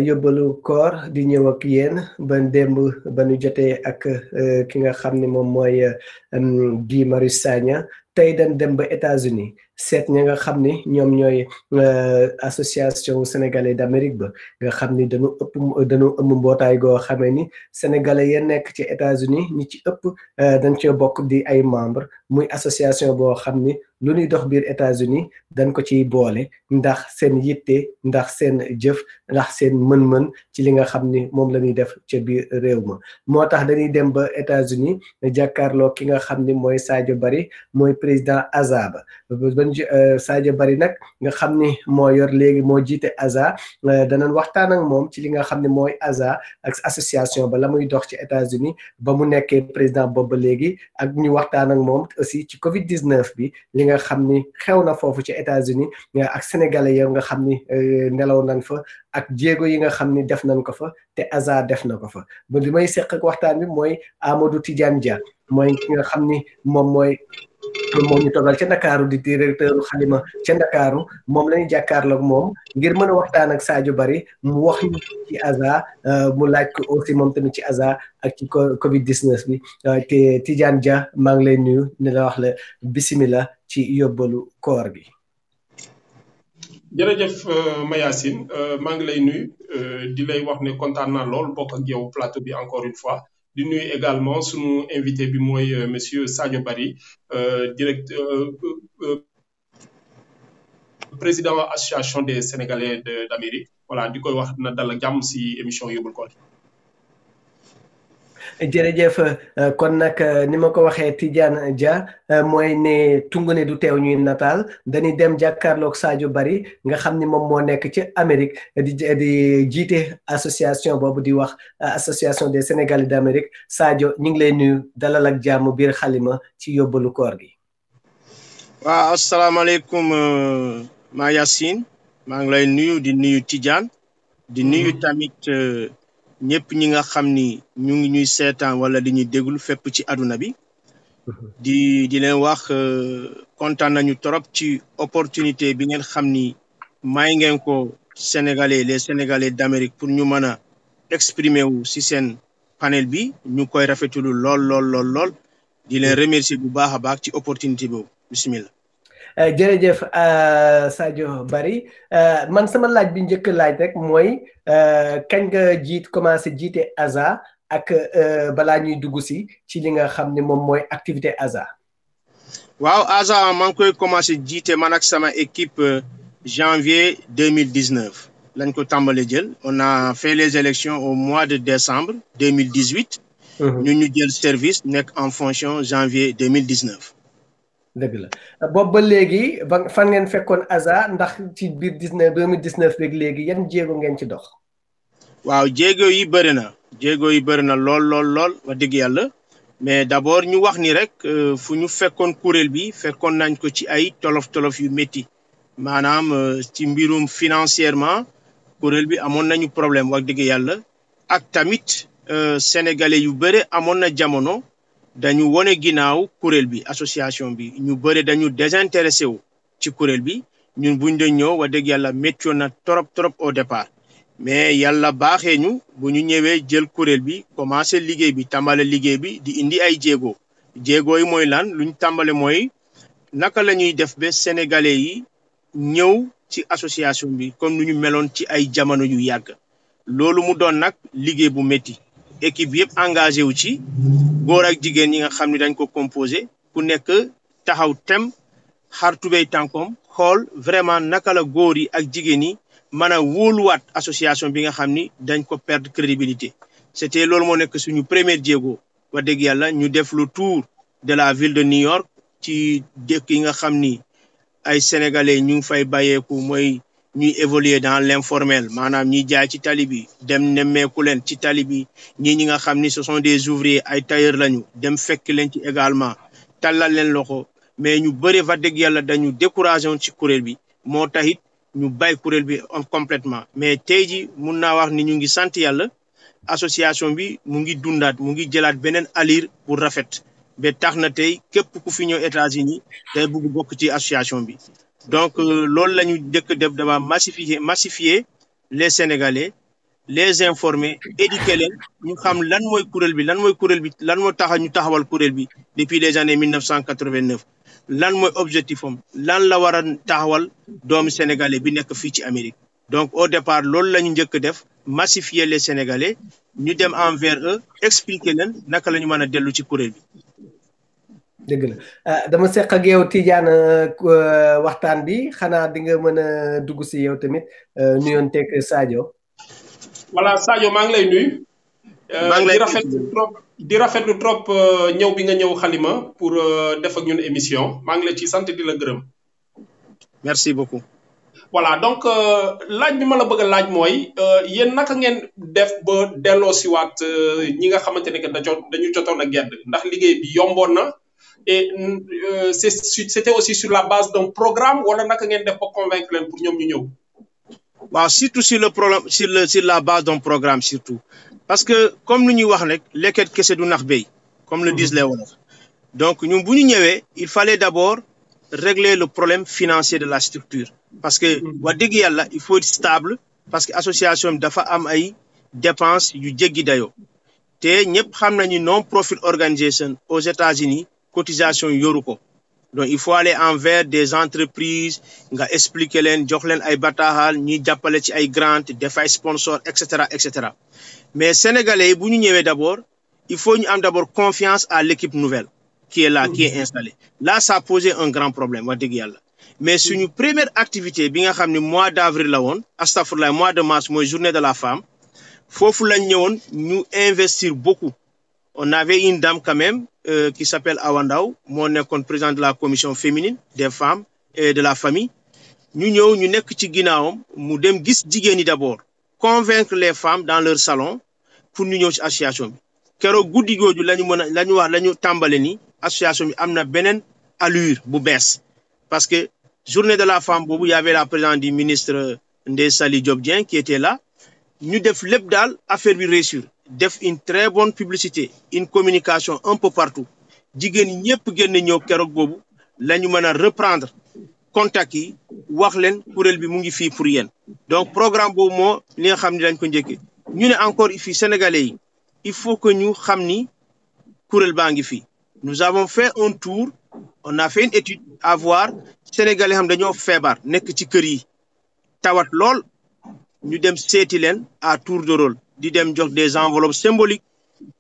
yóbbalu koor di ñëw ak yéen ba démb ba ñu jotee ak ki nga xam ne moom mooy Guy Marius Sagna tey dañ dem ba États-Unis seet ñi nga xam ni ñoom ñooy association sénégalais d'Amérique ba nga xam ni dañu ëmb mbootaay goo xamee ni sénégalais ya nekk ci États-Unis ñi ci ëpp dañ cee bokk di ay membre muy association boo xam ni lu ñuy dox biir États-Unis dañ ko ciy boole ndax seen yitte ndax seen jëf ndax seen mën-mën ci li nga xam ni moom la ñuy def ca biir réew ma moo tax dañuy dem ba États-Unis jàkkaarloo ki nga xam ni mooy Sadio Barry mooy président ASA ba Sadio Barry nag nga xam ni moo yor léegi moo jiite ASA danañ waxtaan ak moom ci li nga xam ne mooy ASA ak association ba la muy dox ci États-Unis ba mu nekkee président boobu ba léegi ak ñu waxtaan ak moom aussi ci Covid-19 bi li nga xam ni xew na foofu ci États-Unis ak sénégalais yow nga xam ni nelaw nañ fa ak jéego yi nga xam ni def nañ ko fa te ASA def na ko fa ba li may seq ak waxtaan bi mooy Amadou Tidiane Dia mooy ki nga xam ni moom ñu togal ca Ndakaaru di directeur Xalima ca Ndakaaru moom la ñu jàkkaarloog moom ngir mën a waxtaan ak Sadio Barry mu wax ñu ci ASA mu laaj ko aussi moom tamit ci ASA ak ci Covid-19 bi te Tidiane Dia maa ngi lay nuyu ni la wax la bisimilah ci yóbbalu koor gi. jërëjëf Mayacine maa ngi lay nuyu di lay wax ne kontaan naa lool bokk ak yow plateau bi encore une fois di nuyu également sunu invité bi mooy monsieur Sadio Barry président association des Sénégalais d'Amérique voilà di koy wax na dal ak jàmm si émission yóbbul koor. jërëjëf kon nag ni ma ko waxee Tidiane Dia mooy ne tungu ne du teew ñuy nataal dañuy dem jàkkaarloog Sadio Barry nga xam ni moom moo nekk ci Amérique di jiite association boobu di wax association des Sénégalais d'Amérique Sadio ñu ngi lay nuyu dalal ak jàmm biir Xalima ci yóbbalu koor gi. waaw asalaamaaleykum Mayacine maa ngi lay nuyu di nuyu Tidiane di nuyu tamit ñëpp ñi nga xam ni ñu ngi ñuy seetaan wala di ñuy déglu fépp ci àdduna bi di leen wax kontaan nañu trop ci opportunité bi ngeen xam ni may ngeen ko Sénégalais les Sénégalais d'Amérique pour ñu mën a exprimer wu ci seen panel bi ñu koy rafetlu lool di leen remercier bu baax a baax ci opportunité boobu bismillah. jërëjëf Sadio Barry man sama laaj bi njëkk laaj rek mooy kañ nga commencé jiite ASA ak balaa ñuy dugg ci li nga xam ne moom mooy activité ASA. waaw ASA maa ngi koy commencé jiite man ak sama équipe janvier 2019 lañ ko tàmbale jël on a fait les élections au mois de décembre 2018. ñu jël service nekk en fonction janvier 2019. dëgg la boobu ba léegi fan ngeen fekkoon ASA ndax ci biir 2019 beeg léegi yan jéego ngeen ci dox. waaw jéego yi bëri na lool wax dëgg yàlla mais d'abord ñu wax ni rek fu ñu fekkoon kuréel bi fekkoon nañ ko ci ay tolof yu métti maanaam ci mbirum financièrement kuréel bi amoon nañu problème wax dëgg yàlla ak tamit sénégalais yu bëri amoon na jamono. dañu wone ginnaaw kuréel bi association bi ñu bëri dañu désintéressé wu ci kuréel bi ñun buñ doon ñëw wax dëgg yàlla méttoon na trop au départ mais yàlla baaxee ñu bu ñu ñëwee jël kuréel bi commencé liggéey bi tàmbale liggéey bi di indi ay jéego yi mooy lan luñ tàmbale mooy naka la ñuy def ba sénégalais yi ñëw ci association bi comme nu ñu meloon ci ay jamono yu yàgg loolu mu doon nag liggéey bu métti équipe yëpp engagé wu ci góor ak jigéen ñi nga xam ne dañ ko composé ku nekk taxaw tem xar tubéy tànkoom xool vraiment naka la góor yi ak jigéen yi mën a wóoluwaat association bi nga xam ni dañ ko perdre crédibilité c'était loolu moo nekk suñu première jéego wax dëgg yàlla ñu def le tour de la ville de New York ci dëkk yi nga xam ni ay sénégalais ñu ngi fay bàyyeeku mooy ñuy évoluer dans l'informel maanaam ñiy jaay ci tali bi dem nemmeeku leen ci tali bi ñi nga xam ni ce sont des ouvriers ay tailleurs lañu dem fekk leen ci également tallal leen loxo mais ñu bëri fa dëgg yàlla dañu découragé woon ci kuréel bi moo taxit ñu bàyyi kuréel bi complètement mais tey ji mun naa wax ni ñu ngi sant yàlla association bi mu ngi dundaat mu ngi jëlaat beneen allure pour rafet ba tax na tey képp ku fi ñëw États-Unis day bëgg bokk ci association bi donc loolu la ñu dëkk def dama massifier les Sénégalais les informer éduquer leen ñu xam lan mooy kuréel bi lan moo tax ñu taxawal kuréel bi depuis les années 1989 lan mooy objectif am lan la war a taxawal doomu Sénégalais bi nekk fii ci Amérique donc au départ loolu la ñu njëkk def massifier les Sénégalais ñu dem envers eux expliquer leen naka la ñu mën a dellu ci kuréel bi. dëgg la dama seq ak yow Tidiane waxtaan bi xanaa di nga mën a dugg si yow tamit nuyoon teg Sadio. voilà Sadio maa ngi lay nuyu. di rafetlu trop ñëw bi nga ñëw Xalima pour def ak ñun émission maa ngi la ci sant di la gërëm. merci beaucoup. voilà donc laaj bi ma la bëgg a laaj mooy yéen naka ngeen def ba delloo siwaat ñi nga xamante ne que dañu jotoon a gedd ndax liggéey bi yomboon na et c'était aussi sur la base d'un programme wala naka ngeen def ba convaincre leen pour ñoom ñu ñëw. waaw surtout sur le problème sur la base d'un programme surtout parce que comme lu ñuy wax rek lekket kese du nax béy comme le disent les wolof donc ñun bu ñu ñëwee il fallait d'abord régler le problème financier de la structure parce que wax dëgg yàlla il faut être stable parce que association bi dafa am ay dépenses yu jéggi dayoo te ñëpp xam nañu non profit organisation aux États-Unis cotisation yoru ko donc il faut aller envers des entreprises nga expliquer leen jox leen ay bataaxal ñuy jàppale ci ay grant def ay sponsor et cetera mais sénégalais yi bu ñu ñëwee d'abord il faut ñu am d'abord confiance à l'équipe nouvelle qui est là qui est installée là ça a posé un grand problème wax dëgg yàlla mais suñu première activité bi nga xam ne mois d'avril la woon astafurlah mois de mars mooy journée de la femme foofu lañ ñëwoon ñu investir beaucoup on avait une dame quand même qui s'appelle Awa Ndaw moo nekkoon président de la commission féminine des femmes et de la famille ñu ñëw ñu nekk ci ginnaawam mu dem gis jigéen ñi d'abord convaincre les femmes dans leur salon pour ñu ñëw ci association bi keroog guddi googu lañu tàmbale ni association bi am na beneen allure bu bees parce que journée de la femme boobu y avait la présidente du ministre Ndeye Saly Diop Dieng qui était là ñu def lépp daal affaire bi réussir def une très bonne publicité une communication un peu partout jigéen ñi ñëpp génn ñëw keroog boobu la ñu mën a reprendre contact yi wax leen kuréel bi mu ngi fii pour yéen donc programme boobu moo li nga xam ne dañ ko njëkkee ñu ne encore fii sénégalais yi il faut que ñu xam ni kuréel baa ngi fii nous avons fait un tour on a fait une étude à voir sénégalais xam dañoo feebar nekk ci kër yi tawat lool ñu dem seeti leen à tour de rôle di dem jox des enveloppes symboliques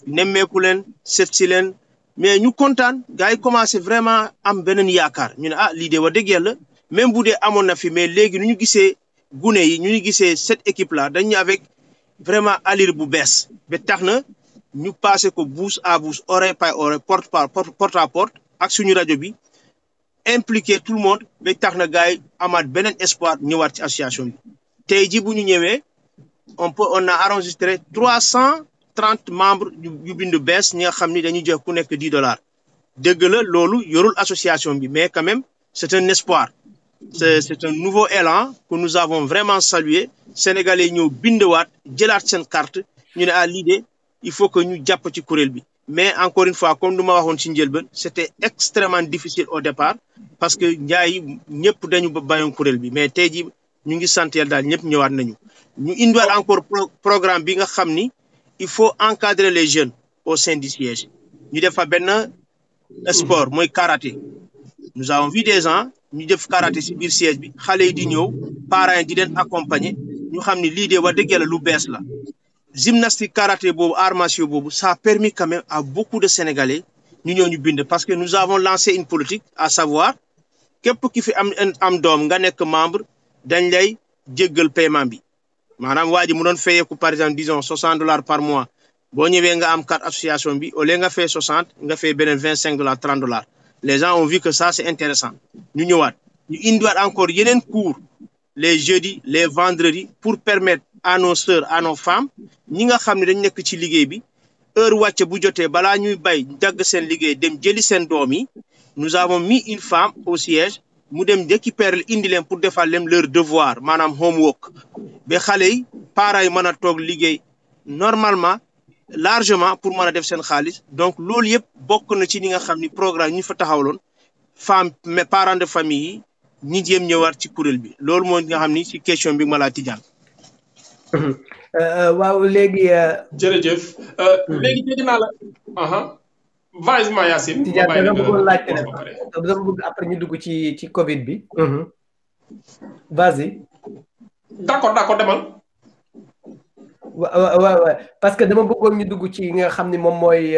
nemmeeku leen seet si leen mais ñu kontaan gars yi commencé vraiment am beneen yaakaar ñu ne lii de wax dëgg yàlla même bu dee amoon na fi mais léegi nu ñu gisee gune yi ñu gisee cette équipe là dañu avec vraiment allure bu bees ba tax na ñu passé ko bouche à bouche oreille par oreille porte à porte ak suñu rajo bi impliquer tout le monde ba tax na gars yi amaat beneen espoir ñëwaat ci association bi tey ji bu ñu ñëwee on a enregistré 330 membres yu bindu bees ñi nga xam ni dañuy jox ku nekk $10 dëgg la loolu yorul association bi mais quand même c'est un espoir c'est un nouveau élan que nous avons vraiment salué sénégalais yi ñëw bindewaat jëlaat seen carte ñu ne lii de il faut que ñu jàpp ci kuréel bi mais encore une fois comme nu ma waxoon ci njëlbeen c'était extrêmement difficile au départ parce que njaay ñëpp dañu bayoon kuréel bi mais tey ji ñu ngi sant yàlla daal ñëpp ñëwaat nañu ñu indiwaat encore programme bi nga xam ni il faut encadrer les jeunes au sein du siège ñu def fa benn sport mooy karaté nous avons vu des gens ñu def karaté ci biir siège bi xale yi di ñëw parents yi di leen accompagner ñu xam ni lii de wax dëgg yàlla lu bees la gymnastique karaté boobu arts martiaux boobu ça a permis quand même à beaucoup de Sénégalais ñu ñëw ñu bind parce que nous avons lancé une politique à savoir képp ki fi am doom nga nekk membre dañ lay jéggal paiement bi maanaam waa ji mu doon fayeeku par exemple disons $60 par mois boo ñëwee nga am carte association bi au lieu nga fay 60 nga fay beneen $25 $30 les gens ont vu que ça c'est intéressant ñu ñëwaat ñu indiwaat encore yeneen cours les jeudis les vendredis pour permettre à nos sœurs à nos femmes ñi nga xam ne dañ nekk ci liggéey bi heure wàcce bu jotee balaa ñuy bay dagg seen liggéey dem jëli seen doom yi nous avons mis une femme au siège mu dem récupérer indi leen pour defal leen leur devoir maanaam homework ba xale yi parents yi mën a toog liggéey normalement largement pour mën a def seen xaalis donc loolu yëpp bokk na ci ñi nga xam ni programme ñu fa taxawloon femme mais parents de famille yi ñi jéem ñëwaat ci kuréel bi loolu moo nga xam ni ci question bi ma laa tijaan waaw léegi. jërëjëf. léegi dégg naa la. vas-y ma Yacine. Tidiane da nga bëggoon laajte rek dama bëgg après ñu dugg ci Covid bi. vas-y. d'accord demal. waaw parce que dama bëggoon ñu dugg ci nga xam ni moom mooy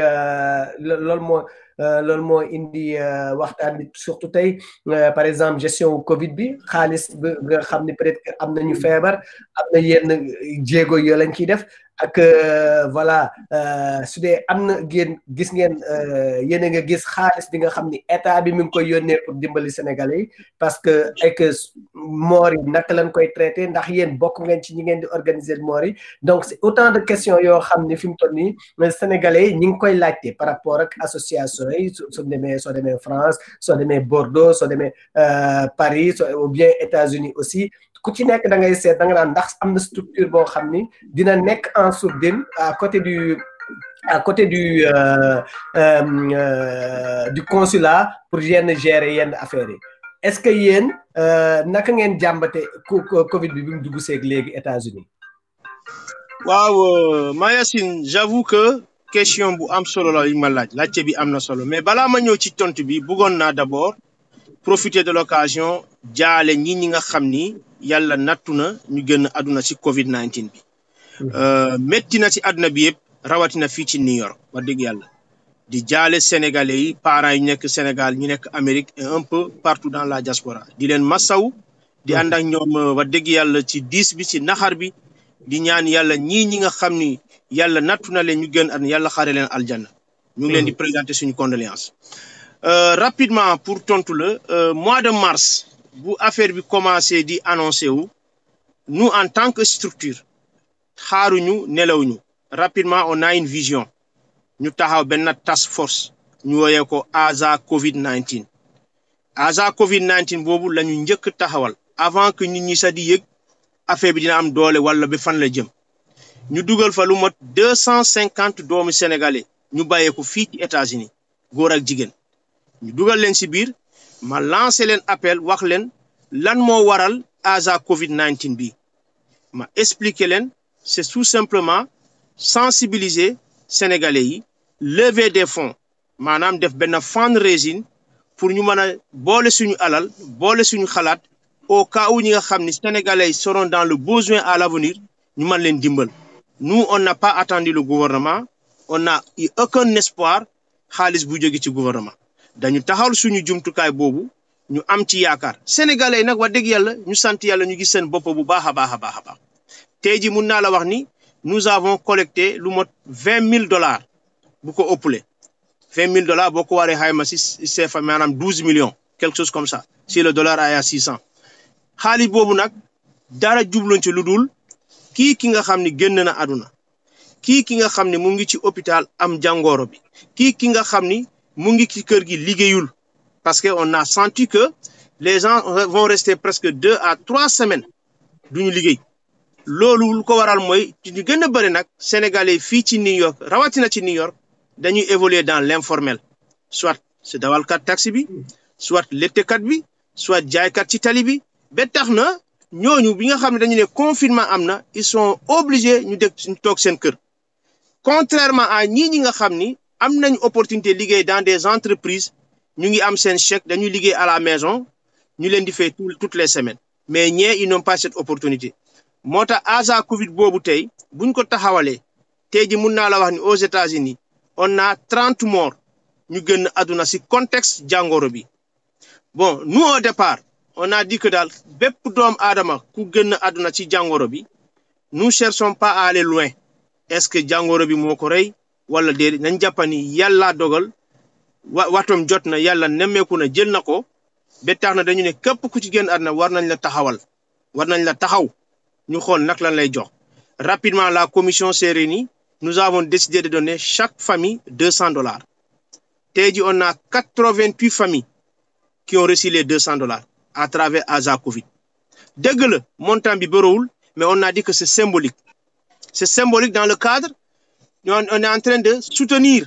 loolu moo indi waxtaan bi surtout tey par exemple gestion Covid bi xaalis nga xam ni peut-être que am nañu feebar am na yenn jéego yoo lañ ciy def ak voilà su dee am na gis ngeen yéen a nga gis xaalis bi nga xam ni état bi mi ngi koy yónnee pour dimbali Sénégalais yi parce que ak moor yi naka lañ koy traité ndax yéen bokk ngeen ci ñi ngeen di organiser moor yi donc c'est autant de questions yoo xam ni fi mu toll nii Sénégalais yi ñi ngi koy laajte par rapport ak association yi soo demee France soo demee Bordeaux soo demee Paris ou bien États-Unis aussi ku ci nekk da ngay seet da nga naan ndax am na structure boo xam ni dina nekk en sourdine à côté du consulat pour gérer yenn affaires yi est-ce que yéen naka ngeen jàmbate Covid bi mu dugg seeg léegi États-Unis. waaw Mayacine j'avoue que question bu am solo la yi ma laajte bi am na solo mais balaa ma ñëw ci tontu bi bëggoon naa d'abord profiter de l'occasion jaale ñi nga xam ni yàlla nattu na ñu génn àdduna ci Covid-19 bi. métti na ci àdduna bi yëpp rawatina fii ci New York wax dëgg yàlla di jaale sénégalais yi parents yi nekk Sénégal ñu nekk Amérique et un peu partout dans la diaspora di leen massaw di ànd ak ñoom wax dëgg yàlla ci diis bi ci naxar bi di ñaan yàlla ñi nga xam ni yàlla nattu na leen ñu génn àdduna yàlla xaare leen aljanna ñu ngi leen di présenter suñu condoléances. Rapidement pour tontu le mois de mars bu affaire bi commencé di annoncer wu nous en tant que structure xaaruñu nelawuñu rapidement on a une vision ñu taxaw benn task force ñu woyee ko ASA Covid-19 ASA Covid-19 boobu la ñu njëkk taxawal avant que nit ñi sax di yëg affaire bi dina am doole wala ba fan la jëm ñu dugal fa lu mot 250 doomu sénégalais ñu bàyyee ko fii ci États-Unis góor ak jigéen ñu dugal leen ci biir ma lancé leen appel wax leen lan moo waral ASA Covid-19 bi ma expliqué leen c'est tout simplement sensibiliser sénégalais yi lever des fonds maanaam def benn fundraising pour ñu mën a boole suñu alal boole suñu xalaat au cas où ñi nga xam ni sénégalais yi seront dans le besoin à l'avenir ñu mën leen dimbal. Nous on n'a pas attendu le gouvernement on n'a eu aucun espoir xaalis bu jóge ci gouvernement dañu taxawal suñu jumtukaay boobu ñu am ci yaakaar sénégalais yi nag wax dëgg yàlla ñu sant yàlla ñu gis seen bopp bu baax a baax a baax a baax tey ji mun naa la wax ni nous avons collecté lu mot $20,000 bu ko ëppale $20,000 boo ko waree xayma si CFA maanaam 12 millions quelque chose comme ça si le dollar est à 600 xaalis boobu nag dara jubluñ ci lu dul ki nga xam ni génn na àdduna ki nga xam ni mu ngi ci hôpital am jàngoro bi ki nga xam ni mu ngi ci kër gi liggéeyul parce que on a senti que les gens vont rester presque 2 à 3 semaines duñu liggéey loolu lu ko waral mooy ci ñu gën a bëri nag sénégalais fii ci New York rawatina ci New York dañuy évoluer dans l'informel soit c'est dawalkat taxi bi soit lettekat bi soit jaaykat ci tali bi ba tax na ñooñu bi nga xam ne dañu ne confinement am na ils sont obligés ñu toog seen kër contrairement à ñi nga xam ni am nañ opportunité liggéey dans des entreprises ñu ngi am seen chèque dañuy liggéey à la maison ñu leen di fay toutes les semaines mais ils n'ont pas cette opportunité moo tax ASA Covid boobu tey buñ ko taxawalee tey ji mun naa la wax ni aux États-Unis on a 30 morts ñu gën àdduna ci contexte jàngoro bi bon nous au départ on a dit que daal bépp doom aadama ku gën àdduna ci jàngoro bi nous cherchons pas à aller loin est-ce que jàngoro bi moo ko rey wala déedéet nañ jàppani yàlla dogal watom jot na yàlla nemmeeku na jël na ko ba tax na dañu ne képp ku ci gën àdduna war nañ la taxaw ñu xool nag lan lay jox rapidement la commission s'est réunie nous avons décidé de donner chaque famille $200 tey ji on a 88 familles qui ont reçu les $200 à travers ASA Covid dëgg la montant bi bëriwul mais on a dit que c'est symbolique dans le cadre on est en train de soutenir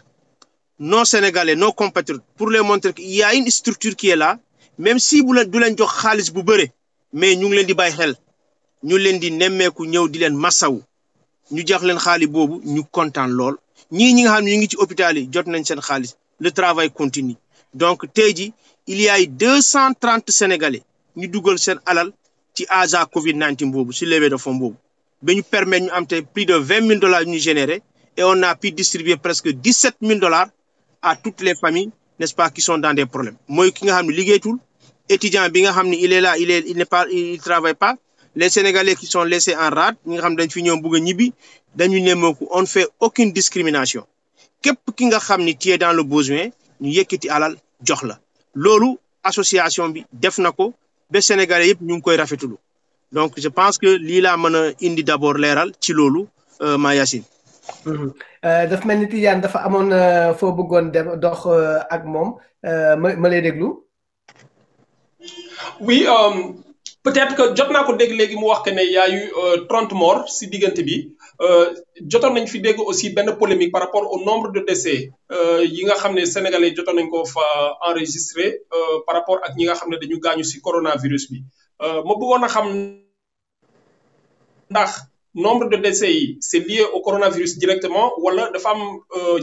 nos Sénégalais nos compatriotes pour les montrer qu'il y a une structure qui est là même si du leen jox xaalis bu bëre mais ñu ngi leen di bàyyi xel ñu leen di nemmeeku ñëw di leen massawu ñu jox leen xaalis boobu ñu kontaan lool ñii ñi nga xam ne ñu ngi ci hôpital yi jot nañ seen xaalis le travail continue donc tey ji il y a eu 230 Sénégalais ñu dugal seen alal ci ASA Covid-19 boobu si levée de fonds boobu ba ñu permettre ñu am tey plus de $20,000 ñu généré et on a pu distribuer presque $17,000 à toutes les familles n'est-ce pas qui sont dans des problèmes mooy ki nga xam ne liggéeytul étudiant bi nga xam ne il est là il travaille pas les Sénégalais qui sont laissés en rade ñi nga xam ne dañ fi ñëw bëgg a ñibbi dañu nemmeeku on ne fait aucune discrimination képp ki nga xam ni tu es dans le besoin ñu yëkkati alal jox la loolu association bi def na ko ba Sénégalais yëpp ñu ngi koy rafetulu donc je pense que lii laa mën a indi d'abord leeral ci loolu Mayacine. daf mel ni Tidiane dafa amoon foo bëggoon dem dox ak moom ma lay déglu. oui peut-être que jot naa ko dégg léegi mu wax que ne y a eu 30 morts si diggante bi jotoon nañ fi dégg aussi benn polémique par rapport au nombre de décès yi nga xam ne sénégalais jotoon nañ ko fa enregistré par rapport ak ñi nga xam ne dañu gaañu si coronavirus bi ma bëggoon a xam ndax nombre de décès yi c'est lié au coronavirus directement wala dafa am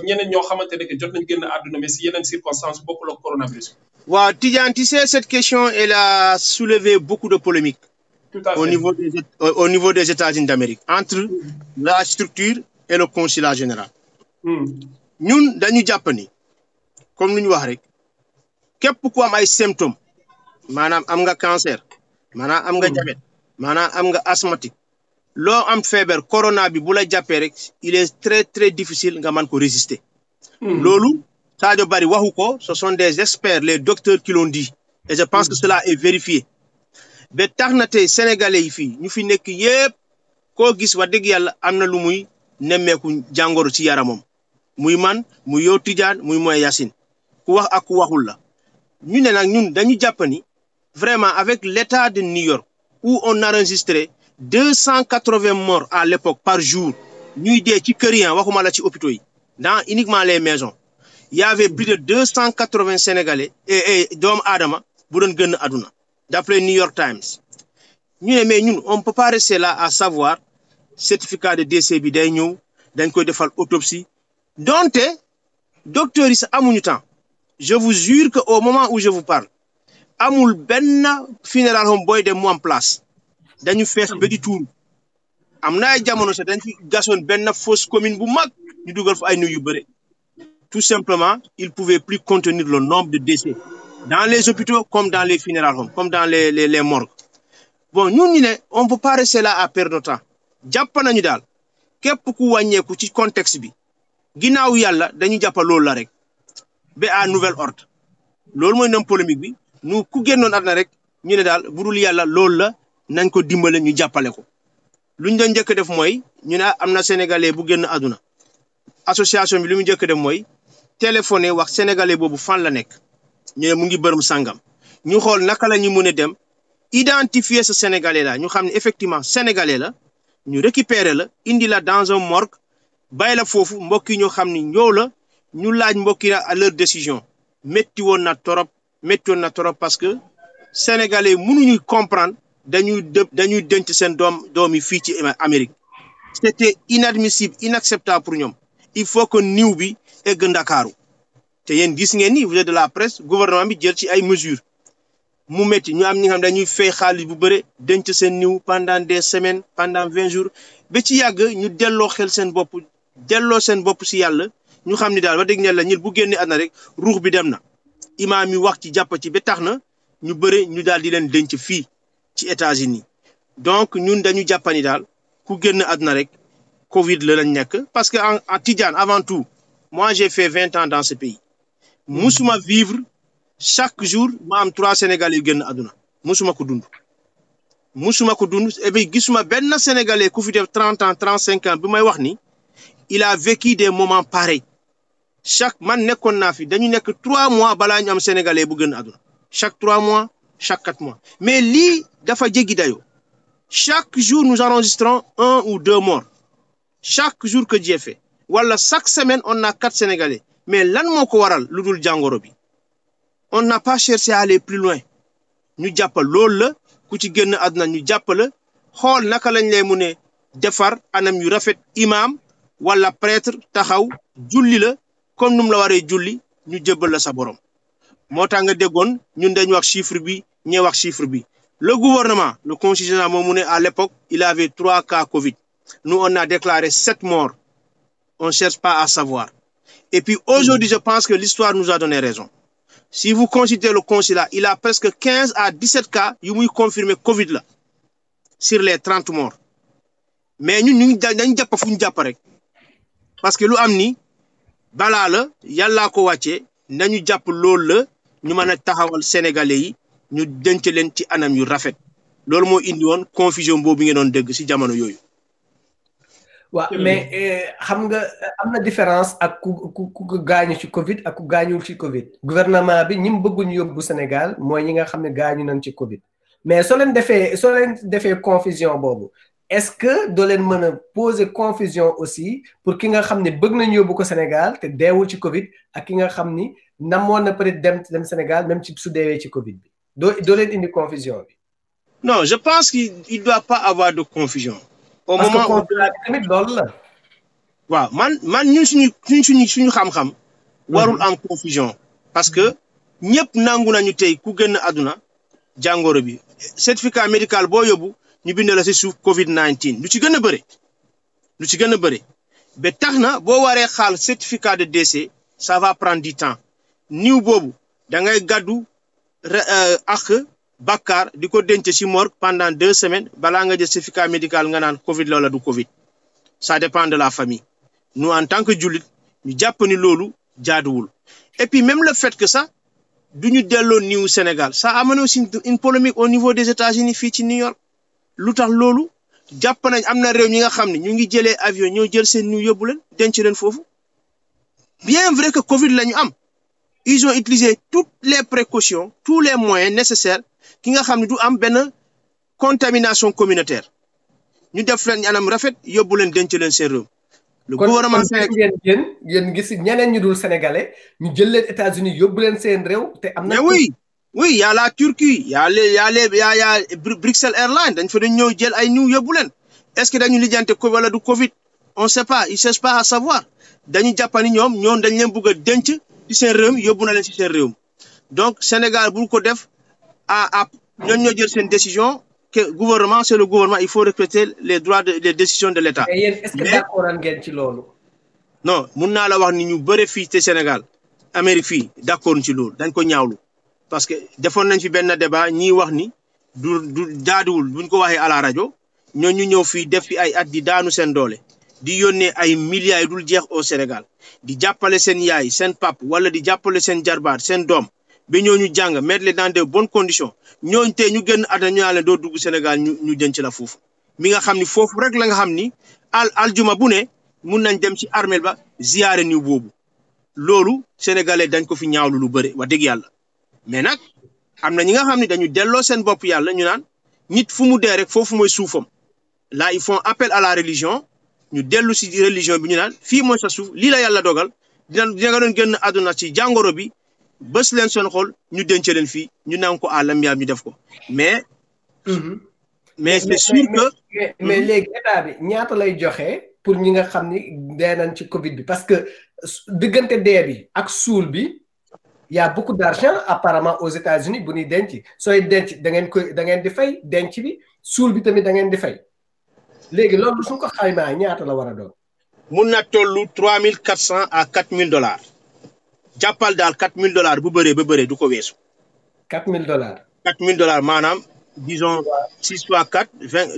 ñeneen ñoo xamante ne que jot nañ génn àdduna mais si yeneen circonstances bokkul ak coronavirus. waaw Tidiane, tu sais, cette question elle a soulevé beaucoup de polémiques au niveau des États-Unis d'Amérique entre la structure et le consulat général. ñun dañu jàpp ni comme lu ñu wax rek képp ku am ay symptômes maanaam am nga cancer maanaam am nga diabète maanaam am nga asthmatique loo am feebar corona bi bu la jàppee rek il est très très difficile nga mën ko résister. loolu Sadio Barry waxu ko ce sont des experts les docteurs qui l'ont dit et je pense que cela est vérifié ba tax na tey sénégalais yi fii ñu fi nekk yépp koo gis wax dëgg yàlla am na lu muy nemmeeku jàngoro ci yaramam muy man muy yow Tidiane muy mooy Yacine ku wax ak ku waxul la ñu ne nag ñun dañu jàpp ni vraiment avec l'état de New York où on a enregistré 280 morts à l'époque par jour ñuy dee ci kër yi waxuma la ci hôpitaux yi dans uniquement les maisons il y avait plus de 280 Sénégalais et doomu aadama bu doon gën a àdduna d'après New York Times ñu ne mais ñun on peut pas rester là à savoir certificat de décès bi day ñëw dañ koy defal autopsie donte docteurs yi sax amuñu temps je vous jure que au moment où je vous parle amul benn funeral home booy dem mu am place dañu fees ba di tuuru am na ay jamono sax dañ fi gasoon benn fosse commune bu mag ñu dugal fa ay nit yu bëre tout simplement ils pouvaient plus contenir le nombre de décès dans les hôpitaux comme dans les funeral homes comme dans les morgues bon ñun ñu ne on peut pas rester là à perdre notre temps jàpp nañu daal képp ku wàññeeku ci contexte bi ginnaaw yàlla dañu jàpp loolu la rek ba à nouvel ordre loolu mooy nam polémique bi ñu ku génnoon at na rek ñu ne daal budul yàlla loolu la nañ ko dimbale ñu jàppale ko luñ doon njëkk def mooy ñu ne am na sénégalais bu génn àdduna association bi li mu njëkk def mooy téléphoné wax sénégalais boobu fan la nekk ñu ne mu ngi bërëm sàngam ñu xool naka la ñu mën a dem identifier ce sénégalais là ñu xam ne effectivement sénégalais la ñu récupérer la indi la dans un morgue bàyyi la foofu mbokk yi ñoo xam ni ñoo la ñu laaj mbokk yi à leur décision métti woon na trop parce que sénégalais mënuñu comprendre dañuy denc seen doom yi fii ci Amérique c'était inadmissible inacceptable pour ñoom il faut que niw bi egg Ndakaaru te yéen gis ngeen ni vous êtes de la presse gouvernement bi jël ci ay mesures mu métti ñu am ñi nga xam dañuy fay xaalis bu bëre denc seen niw pendant des semaines pendant 20 jours ba ci yàgg ñu delloo seen bopp si yàlla ñu xam ni daal wax dëgg yàlla ñil bu génne àdduna rek ruux bi dem na imaam yi wax ci jàpp ci ba tax na ñu bëre ñu daal di leen denc fii ci États-Unis donc ñun dañu jàppani daal ku génn àdduna rek Covid la lañ nekk parce que en Tidiane avant tout moi j'ai fait 20 ans dans ce pays musuma vivre chaque jour ma am 3 Sénégalais yu génn àdduna musuma ko dund et puis gisuma benn Sénégalais ku fi def 30 ans 35 ans bi may wax ni il a vécu des moments pareils man nekkoon naa fi dañu nekk 3 mois balaa ñu am Sénégalais bu génn àdduna chaque 3 mois chaque 4 mois mais lii dafa jéggi dayo chaque jour nous enregistrons 1 ou 2 morts chaque jour que Dieu fait wala chaque semaine on a 4 Sénégalais mais lan moo ko waral lu dul jàngoro bi on n'a pas cherché à aller plus loin ñu jàppal loolu la ku ci génn àdduna ñu jàppala xool naka lañ lay mu ne defar anam yu rafet imam wala prêtre taxaw julli la comme num la waree julli ñu jëbbal la sa borom moo tax nga déggoon ñun dañ wax chiffre bi ñee wax chiffre bi le gouvernement le conseiller général moo mu ne à l'époque il avait 3 cas Covid nous on a déclaré 7 morts on cherche pas à savoir et puis aujourd'hui je pense que l'histoire nous a donné raison si vous consultez le consulat il a presque 15 à 17 cas yu muy confirmé Covid la sur les 30 morts mais ñun ñu dañ jàpp fu ñu jàpp rek parce que lu am ni balaa la yàllaa ko wàccee nañu jàpp loolu la ñu mën a taxawal sénégalais yi ñu denc leen ci anam yu rafet loolu moo indi woon confusion boobu ngeen doon dégg ci jamono yooyu. waaw mais xam nga am na différence ak ku gaañu ci Covid ak ku gaañuwul ci Covid gouvernement bi ñi mu bëgguñu yóbbu Sénégal mooy ñi nga xam ne gaañu nañ ci Covid mais soo leen defee confusion boobu est-ce que doo leen mën a poser confusion aussi pour ki nga xam ne bëgg nañu yóbbu ko Sénégal te deewul ci Covid ak ki nga xam ni namoon na peut-être dem Sénégal même ci su deewee ci Covid bi doo leen indi confusion bi. non je pense qu'il doit pas avoir de confusion. au parce moment que tamit loolu la. waaw man ñun suñu xam-xam. warul am confusion. parce que ñëpp nangu nañu tey ku génn àdduna jàngoro bi certificat médical boo yóbbu ñu bind la ci suuf Covid-19 lu ci gën a bëri ba tax na boo waree xaal certificat de décès ça va prendre du temps niw boobu da ngay gàddu ak Bakar di ko denc ci morgue pendant 2 semaines balaa nga jël certificat médical nga naan Covid loola du Covid ça dépend de la famille nous en tant que jullit ñu jàpp ni loolu jaaduwul et puis même le fait que ça du ñu delloo niw Sénégal ça a amené aussi une polémique au niveau des États-Unis fii ci New York lu tax loolu jàpp nañ am na réew ñi nga xam ne ñu ngi jëlee avion ñoo jël seen niw yóbbu leen denc leen foofu bien vrai que Covid la ñu am ils ont utilisé toutes les précautions tous les moyens nécessaires ki nga xam ne du am benn contamination communautaire ñu def leen anam rafet yóbbu leen denc leen seen réew. le gouvernement yéen gis ñeneen ñu dul sénégalais ñu jël leen États-Unis yóbbu leen seen réew te am na. oui y a la Turquie y a Bruxelles Airlines dañ fa dañ ñëw jël ay niw yóbbu leen est-ce que dañu lijjante ko wala du Covid on sait pas ils cherchent pas à savoir dañu jàppani ñoom dañ leen bëgg a denc ci seen réew yóbbu na leen ci seen réew donc Sénégal bu ko def ñoo jël seen décision que gouvernement c'est le gouvernement il faut respecter les droits les décisions de l'État. mais yéen est-ce que d'accord ngeen ci loolu. non mun naa la wax ni ñu bëre fii te Sénégal Amérique fii d'accord ci loolu dañ ko ñaawlu parce que defoon nañ fi benn débat ñiy wax ni du jaaduwul buñ ko waxee à la rajo ñoo ñu ñëw fii def fi ay at di daanu seen doole di yónnee ay milliards dul jeex au Sénégal di jàppale seen yaay seen pap wala di jàppale seen jarbaat seen doom ba ñooñu jàng mettre les dans de bonnes conditions ñooñu tey ñu génn àdduna ñu naan leen doo dugg Sénégal ñu denc la foofu mi nga xam ni foofu rek la nga xam ni aljuma bu ne mun nañ dem ci armeel ba ziyaare niw boobu loolu sénégalais dañ ko fi ñaawlu lu bëri wax dëgg yàlla mais nag am na ñi nga xam ne dañu delloo seen bopp yàlla ñu naan nit fu mu dee rek foofu mooy suufam là ils font appel à la religion ñu dellu si religion bi ñu naan fii mooy sa suuf lii la yàlla dogal dina nga doon génn àdduna ci jàngoro bi bés leen seen xol ñu denc leen fii ñu naan ko àlam yaam ñu def ko mais. mais c'est sûr que. mais léegi état bi ñaata lay joxe pour ñi nga xam ni dee nañ ci Covid bi parce que diggante dee bi ak suul bi y a beaucoup d'argent apparemment aux États-Unis bu ñuy denc sooy denc da ngeen di fay denc bi suul bi tamit da ngeen di fay léegi loolu suñ ko xaymaa ñaata la war a doon. mun na tollu $3,400 à $4,000 jàppal daal $4,000 bu bëree ba bëree du ko weesu. $4,000. $4,000 maanaam disons 6 fois 4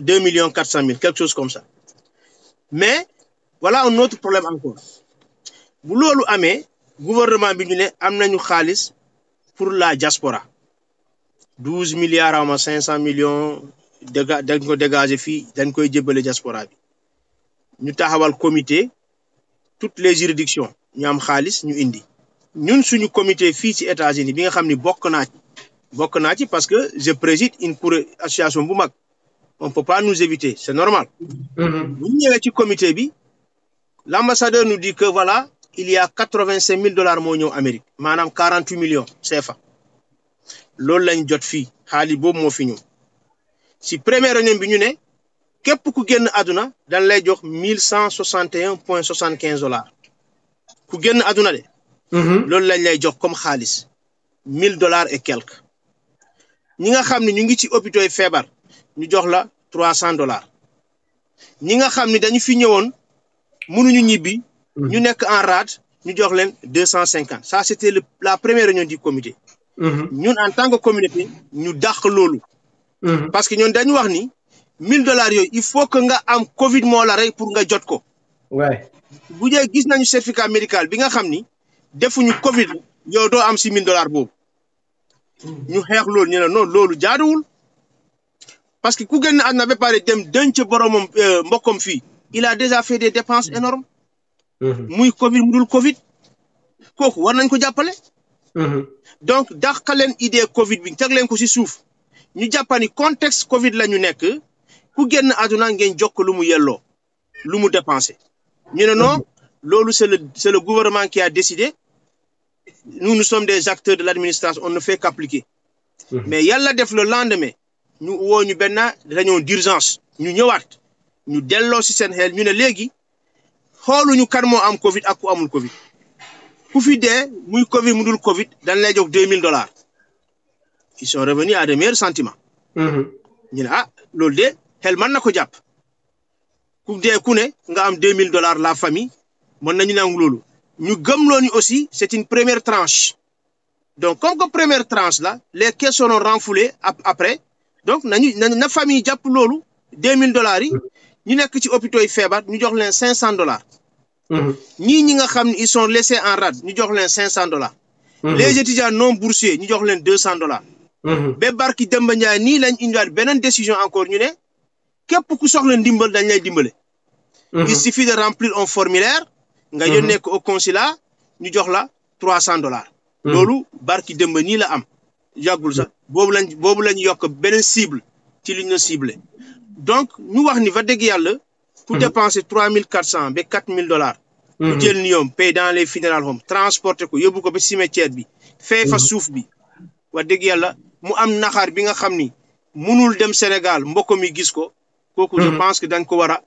2,400,000 quelque chose comme ça mais voilà un autre problème encore bu loolu amee gouvernement bi ñu ne am nañu xaalis pour la diaspora 12 milliards ama 500 millions dañ ko dégager fii dañ koy jébbale diaspora bi ñu taxawal comité toutes les juridictions ñu am xaalis ñu indi ñun suñu comité fii ci États-Unis bi nga xam ni bokk naa ci parce que je préside une association bu mag on peut pas nous éviter c'est normal. bu ñu ñëwee ci comité bi l'ambassadeur nous dit que voilà il y a $85,000 moo ñëw Amérique maanaam 48 millions CFA loolu lañ jot fii xaalis boobu moo fi ñëw si première réunion bi ñu ne képp ku génn àdduna dañ lay jox $1161.75 ku génn àdduna de. loolu lañ lay jox comme xaalis $1000 et quelques. ñi nga xam ne ñu ngi ci hôpitaux yi feebar ñu jox la $300. ñi nga xam ne dañu fi ñëwoon mënuñu ñibbi. ñu nekk en rade ñu jox leen $250. ça c'était la première réunion du comité. ñun en tant que communauté ñu dàq loolu. parce que ñun dañu wax ni $1000 yooyu il faut que nga am Covid moo la rey pour nga jot ko. waay bu dee gis nañu certificat médical bi nga xam ni defuñu Covid yow doo am si $1000 boobu. ñu xeex loolu ñu ne non loolu jaaduwul. parce que ku génn àdduna ba pare dem denc boromam mbokkam fii il a déjà fait des dépenses énormes. muy Covid mu dul Covid. kooku war nañ ko jàppale. donc dàqaleen idée Covid bi teg leen ko si suuf. ñu jàppani contexte Covid la ñu nekk ku génn àdduna ngeen jokk lu mu yelloo lu mu dépensé. ñu ne non loolu c'est le gouvernement qui a décidé. nous sommes des acteurs de l'administration on ne fait qu'appliquer. mais yàlla def le lendemain ñu woo ñu benn réunion d'urgence ñu ñëwaat ñu delloo si seen xel ñu ne léegi xooluñu kan moo am Covid ak ku amul Covid ku fi dee muy Covid mu dul Covid dañ lay jox $2000. ils sont revenus à de meilleurs sentiments. ñu ne ah loolu de xel mën na ko jàpp ku dee ku ne nga am $2000 la famille mën nañu nangu loolu. ñu gëmloo ni aussi c'est une première tranche donc comme que première tranche là les caisses seront renflouées après donc na famille jàpp loolu $2000 yi ñu nekk ci hôpitaux yi feebar ñu jox leen $500. ñi nga xam ne ils sont laissés en rade ñu jox leen $500. les étudiants non boursiers ñu jox leen $200. ba barki Demba Ndiaye nii lañ indiwaat beneen décision encore ñu ne képp ku soxla ndimbal dañ lay dimbale. il suffit de remplir un formulaire. nga yónnee ko au consulat ñu jox la $300. loolu barki Demba nii la am yàggul sax boobu lañ yokk beneen cible ci li ñu ciblé. donc ñu wax ni va dëgg yàlla. ku dépenser $3400 ba $4000. ku jël ni yoom paye dans les funeral homes transporter ko yóbbu ko ba cimetière bi. fay fa suuf bi. wax dëgg yàlla mu am naxaar bi nga xam ni munul dem Sénégal mbokk mi gis ko. kooku je pense que dañ ko war a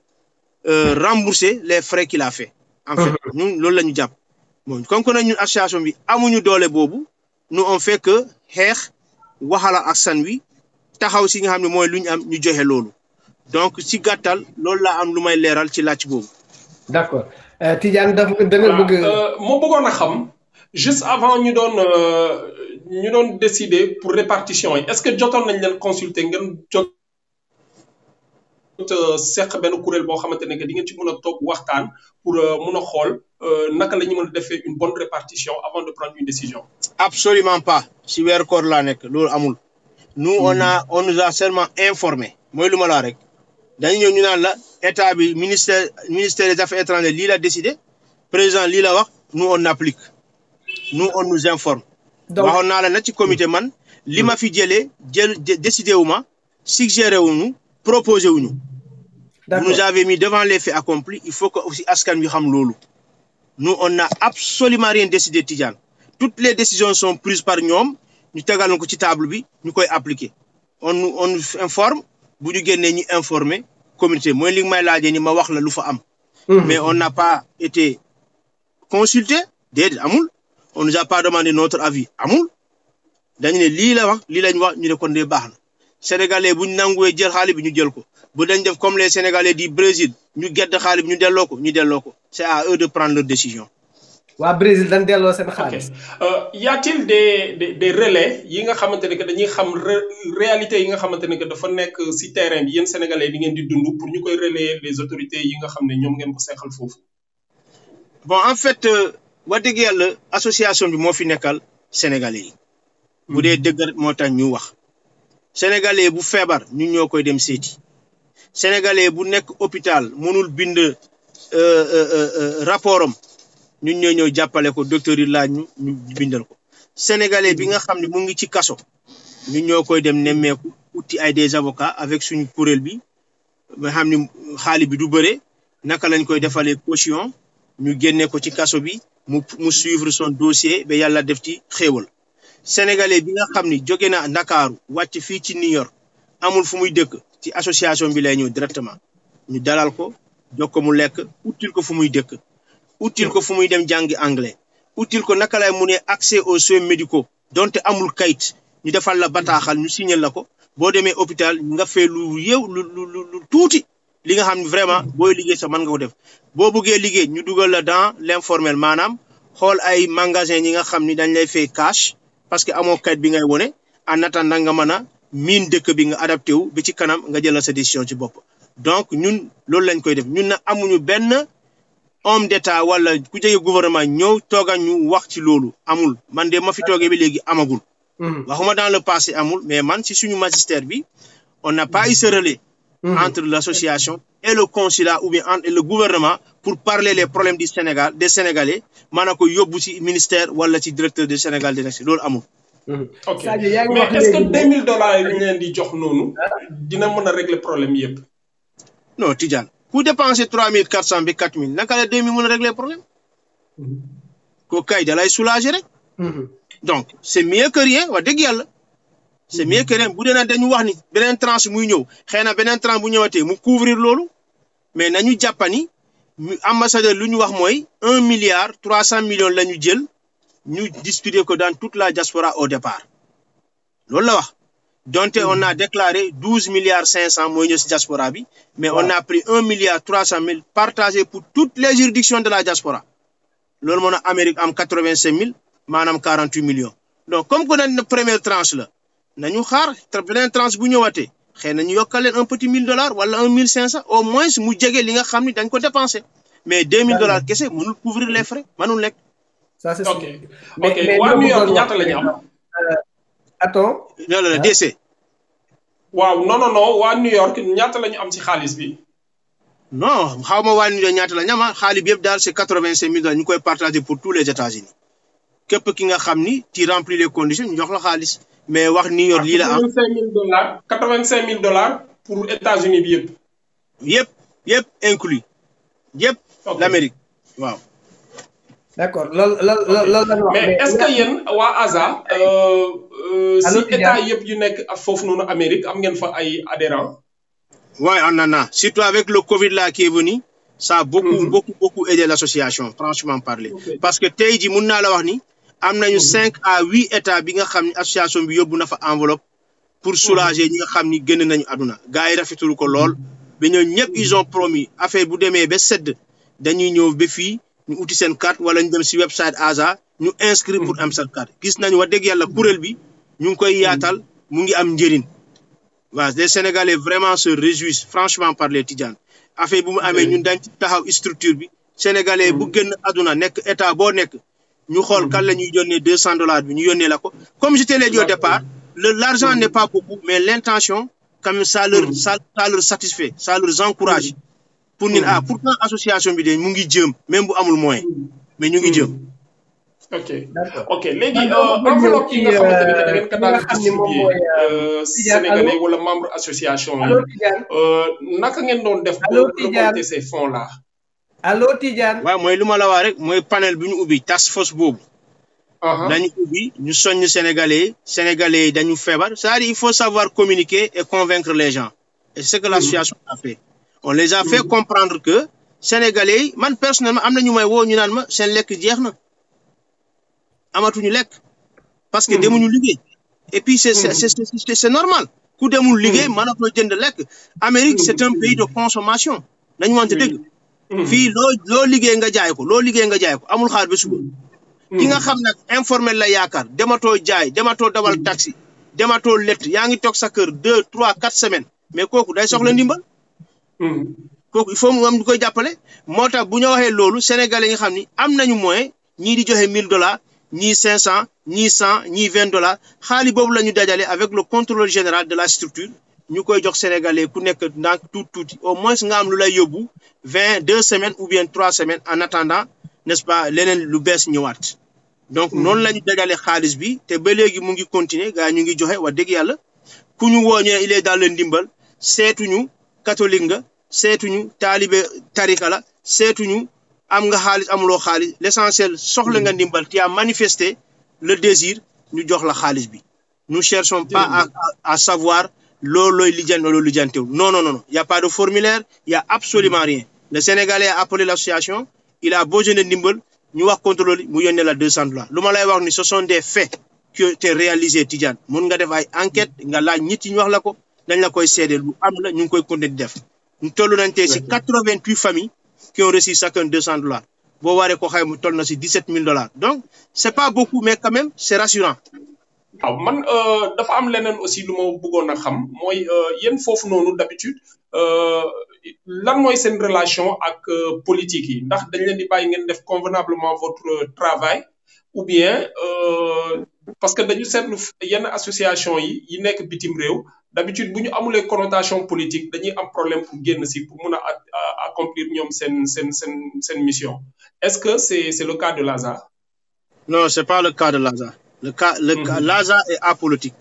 rembourser les frais qu'il a fait. en fait ñun loolu la ñu jàpp bon comme que ñun association bi amuñu doole boobu nous on fait que xeex waxala ak san wi taxaw si nga xam ne mooy lu ñu am ñu joxe loolu donc si gàttal loolu laa am lu may leeral ci laaj boobu. d'accord Tidiane da nga bëgg. moo bëggoon a xam juste avant ñu doon décider pour répartition yi est-ce que jotoon nañ leen consulter ngeen jot seq benn kuréel boo xamante ne que di ngeen ci mën a toog waxtaan pour mën a xool naka la ñu mën a defee une bonne répartition avant de prendre une décision. absolument pas si weeru koor laa nekk loolu amul. nous on nous a seulement informé mooy lu ma la rek dañu ñëw ñu naan la état bi ministère des affaires étrangères lii la décidé président lii la wax nous on applique nous on nous informe. donc waxoon naa la nag ci comité man li ma fi jëlee décidé wu ma suggéré wuñu proposé wuñu. vous nous avez mis devant les faits accomplis il faut que aussi askan wi xam loolu. nous on n'a absolument rien décidé Tidiane toutes les décisions sont prises par ñoom ñu tegal ko ci table bi ñu koy appliquer on nous informe bu ñu génnee ñu informer communauté mooy li may laajee ni ma wax la lu fa am. mais on n'a pas été consulté déedéet amul on nous a pas demandé notre avis amul dañu ne lii la wax lii lañ wax ñu ne kon de baax na sénégalais bu ñu nanguwee jël xaalis bi ñu jël ko bu dañ def comme les sénégalais du Brésil ñu gedd xaalis bi ñu delloo ko c'est à eux de prendre leur décision. waa Brésil dañ delloo seen xaalis. y a-t-il des relais yi nga xamante ne que dañuy xam réalité yi nga xamante ne que dafa nekk ci terrain bi yéen sénégalais di ngeen di dund pour ñu koy relayer les autorités yi nga xam ne ñoom ngeen ko seexal foofu. bon en fait wax dëgg yàlla association bi moo fi nekkal sénégalais yi. bu dee dëgg moo tax ñu wax. sénégalais bu feebar ñun ñoo koy dem seeti. sénégalais bu nekk hôpital mënul bind rapport am ñun ñoo ñëw jàppale ko docteur yi laaj ñu bindal ko. sénégalais bi nga xam ne mu ngi ci kaso ñun ñoo koy dem nemmeeku uti ay des avocats avec suñu kuréel bi nga xam ne xaalis bi du bëre naka lañ koy defalee caution ñu génne ko ci kaso bi mu suivre son dossier ba yàlla def ci xéewal. sénégalais bi nga xam ni jóge na Ndakaaru wàcc fii ci New York amul fu muy dëkk ci association bi lay ñëw directement ñu dalal ko jox ko mu lekk utile ko fu muy dëkk utile ko fu muy dem jàngi anglais utile ko naka lay mu ne accès aux soins médicaux donte amul kayit ñu defal la bataaxal ñu signal la ko boo demee hôpital nga fay lu yeew lu tuuti li nga xam ne vraiment booy liggéey sax mën nga ko def boo bëggee liggéey ñu dugal la dans l'informel maanaam xool ay magasin yi nga xam ni dañ lay fay cash parce que amoo kayit bi ngay wone en attendant nga mën a miin dëkk bi nga adapté wu ba ci kanam nga jël sa décision ci bopp donc ñun loolu lañ koy def ñun na amuñu benn homme d'état wala ku jege gouvernement ñëw tooga ñu wax ci loolu amul man de ma fi toogee bi léegi amagul waxuma dans le passé amul mais man si suñu magistère bi on n'a pas eu ce relais entre l'association et le consulat ou bien entre le gouvernement pour parler les problèmes du Sénégal des Sénégalais maanaam ko yóbbu ci ministère wala ci directeur du Sénégal de loolu amul. ok mais est-ce que $2000 yi ñu leen di jox noonu dina mën a régler problème yëpp. non Tidiane ku dépenser 3400 bi 4000 naka la 2000 mën a régler problème. ko kay da lay soulager rek. donc c'est mieux que rien wax dëgg yàlla. c'est mieux que rien bu dee dañu wax ni beneen tranche muy ñëw xëy na beneen tranche bu ñëwatee mu couvrir loolu mais nañu jàppani ambassadeur lu ñu wax mooy 1,3 milliard la ñu jël ñu distribuer ko dans toute la diaspora au départ loolu la wax donte on a déclaré 12,5 milliards mooy ñëw si diaspora bi mais on a pris 1,3 milliard partagé pour toutes les juridictions de la diaspora loolu moo na Amérique am 85,000 maanaam 48 millions donc comme que dañ première tranche la nañu xaar beneen tranche bu ñëwaatee xëy na ñu yokkal leen un petit $1,000 wala 1,500 au moins mu jege li nga xam ni dañ ko dépensé mais $2,000 kese mënul couvrir les frais mënul nekk. ça c'est ok ok waa New York ñaata la ñu am. attends. loolu la DC. waaw non waa New York ñaata la ñu am ci xaalis bi. non xaw ma waa New York ñaata la ñu am xaalis bi yëpp daal c'est $85,000 ñu koy partagé pour tous les États-Unis képp ki nga xam ni ci remplir les conditions ñu jox la xaalis. mais wax New York lii la am $85,000 pour États-Unis bi yëpp. yëpp inclus yëpp. l'Amérique waaw. d'accord loolu mais est-ce que yéen waa ASA. si état yëpp yu nekk foofu noonu Amérique am ngeen fa ay adhérents. ouais on en a surtout avec le Covid là qui est venu ça a beaucoup aidé l'association franchement parler. parce que tey jii mun naa la wax ni. am nañu 5 à 8 états bi nga xam ni association bi yóbbu na fa enveloppe pour soulager ñi nga xam ni génn nañu àdduna gars yi rafetlu ko lool ba ñoo ñëpp ils ont promis affaire bu demee ba sedd dañuy ñëw ba fii ñu uti seen carte wala ñu dem si website ASA ñu inscrire pour am seen carte gis nañu wax dëgg yàlla kuréel bi ñu ngi koy yaatal mu ngi am njëriñ waaw les Sénégalais vraiment se réjouissent franchement parler Tidiane affaire bu mu amee ñun dañ ci taxaw structure bi Sénégalais bu génn àdduna nekk état boo nekk ñu xool kan la ñuy yónnee $200 bi ñu yónnee la ko comme je te l'ai dit au départ l'argent n'est pas beaucoup mais l'intention quand même ça leur satisfait ça leur encourage pour ñun pourtant association bi de mu ngi jëm même bu amul moyen mais ñu ngi jëm. ok léegi enveloppe yi nga xamante ne da ngeen ko daan distribuer Sénégalais wala membre association yi naka ngeen doon def ba récolter ces fonds là. allo Tidiane. waaw mooy lu ma la wax rek mooy panel bi ñu ubbi task force boobu. dañu ubbi ñu soññ Sénégalais yi dañu feebar c'est-à-dire il faut savoir communiquer et convaincre les gens et c'est ce que l'association a fait. on les a fait comprendre que Sénégalais yi man personnellement am na ñu may woo ñu naan ma seen lekk jeex na amatuñu lekk. parce que demuñu liggéey. et puis c'est normal ku demul liggéey mënatoo jënd lekk. Amérique c'est un pays de consommation dañu wante dëgg. fii loo liggéey nga jaay ko amul xaar ba suba ki nga xam nag informel la yaakaar dematoo jaay dematoo dawal taxi dematoo lett yaa ngi toog sa kër 2 3 4 semaines mais kooku day soxla ndimbal kooku il faut mu am du koy jàppale moo tax bu ñu waxee loolu Sénégalais yi nga xam ni am nañu moyen ñii di joxe $1,000 ñii 500 ñii 100 ñii $20 xaalis boobu la ñu dajale avec le contrôleur général de la structure ñu koy jox Sénégalais ku nekk ndànk tuuti au moins nga am lu lay yóbbu 2 semaines ou bien 3 semaines en attendant n'est-ce pas leneen lu bees ñëwaat donc noonu la ñu dajale xaalis bi te ba léegi mu ngi continuer gars ñu ngi joxe wax dëgg yàlla ku ñu wooñee il est dans le ndimbal seetuñu catholique nga seetuñu taalibe tarika la seetuñu am nga xaalis amuloo xaalis l'essentiel soxla nga ndimbal tu as manifesté le désir ñu jox la xaalis bi nous cherchons pas à savoir loloy lijan lolo lijantew. Non, non, non. Il n'y a pas de formulaire, il n'y a absolument rien. Le Sénégalais a appelé l'association, il a besoin de ndimbal, ñu wax contrôle mu yónnee la $200. Lu ma lay wax ni ce sont des faits qui ont été réalisés Tidiane. Mun nga def ay enquête nga laaj nit yi ñu wax la ko dañ la koy sédé lu am la ñu ngi koy continuer di def. Ñu tollu nañ tey ci 88 familles qui ont reçu chacun $200. Boo waree ko xayma toll na ci $17,000. Donc c'est pas beaucoup mais quand même c'est rassurant. waaw man dafa am leneen aussi lu ma bëggoon a xam mooy yéen foofu noonu d'habitude lan mooy seen relation ak politique yi ndax dañ leen di bàyyi ngeen def convenablement votre travail ou bien parce que dañu seetlu yenn association yi nekk bitim réew d'habitude bu ñu amulee connotation politique dañuy am problème pour génn si pour mun a accomplir ñoom seen mission est-ce que c'est le cas de Laza? Non, c'est pas le cas de Laza. Le cas Laza est apolitique.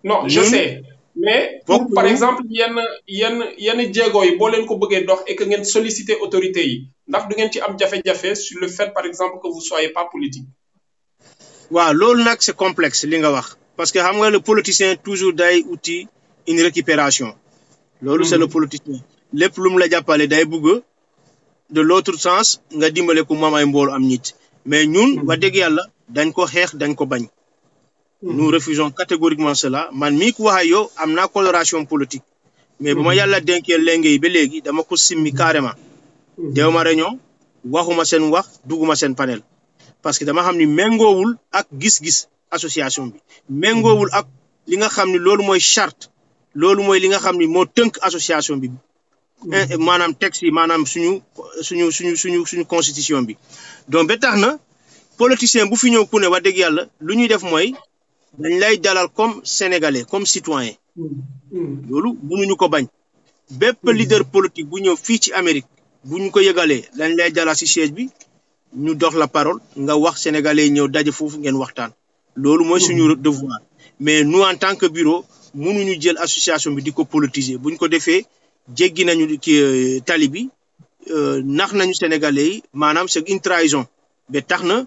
Non, je sais. Mais pour, par exemple, yenn jéego yi boo leen ko bëggee dox et que ngeen solliciter autorités yi ndax du ngeen ci am jafe-jafe sur le fait par exemple que vous soyez pas politique. waaw loolu nag c'est complexe li nga wax parce que xam nga le politicien toujours day uti une récupération. loolu c'est le politicien lépp lu mu la jàppale day bëgg de l'autre sens nga dimbale ko moom ay mboolu am nit mais ñun wax dëgg yàlla dañ ko xeex dañ ko bañ. Nous refusons catégoriquement cela man mii ku wax ak yow am naa coloration politique mais bu ma yàlla dénkee lenge yi ba léegi dama ko simmi carrément. deew ma réunion waxuma seen wax dugguma seen panel parce que dama xam ni méngoowul ak gis-gis association bi méngoowul ak li nga xam ni loolu mooy charte loolu mooy li nga xam ni moo tënk association bi maanaam texte yi maanaam suñu constitution bi donc ba tax na politicien bu fi ñëw ku ne wax dëgg yàlla lu ñuy def mooy dañ lay dalal comme sénégalais comme citoyen loolu mënuñu ko bañ bépp leader politique bu ñëw fii ci Amérique bu ñu ko yëgalee dañ lay dalal ci siège bi ñu dox la parole nga wax sénégalais ñëw daje foofu ngeen waxtaan loolu mooy suñu devoir mais nous en tant que bureau mënuñu jël association bi di ko politiser buñ ko defee jéggi nañu ki tali bi nax nañu sénégalais yi maanaam c'est une trahison ba tax na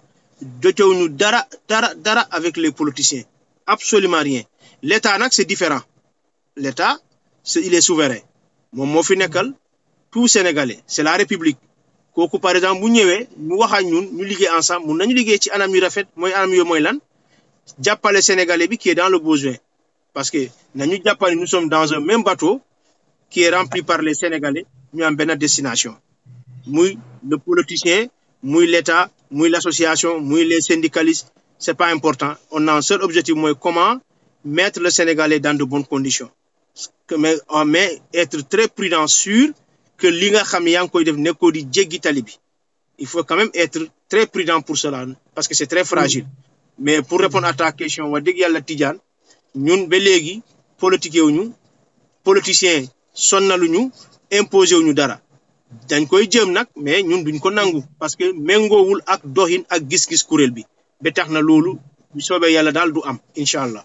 jotewuñu dara avec les politiciens absolument rien l'état nag c'est différent l'état il est souverain moom moo fi nekkal tout sénégalais c'est la république kooku par exemple bu ñëwee ñu wax ak ñun ñu liggéey ensemble mun nañu liggéey ci anam yu rafet mooy anam yo mooy lan jàppale sénégalais bi qui est dans le besoin parce que nañu jàppale nous sommes dans un même bateau qui est rempli par les sénégalais ñu am benn destination muy le politicien muy l'état muy l'association muy les syndicalistes c'est pas important on a un seul objectif mooy comment mettre le sénégalais dans de bonnes conditions mais être très prudent sûr que li nga xam yaa ngi koy def nekkoo di jéggi tali bi il faut quand même être très prudent pour cela parce que c'est très fragile mais pour répondre à ta question wax dëgg yàlla Tidiane ñun ba léegi politique wuñu politicien sonnaluñu imposé wuñu dara dañ koy jëm nag mais ñun duñ ko nangu parce que méngoowul ak doxin ak gis-gis kuréel bi ba tax na loolu bu soobee yàlla daal du am incha allah.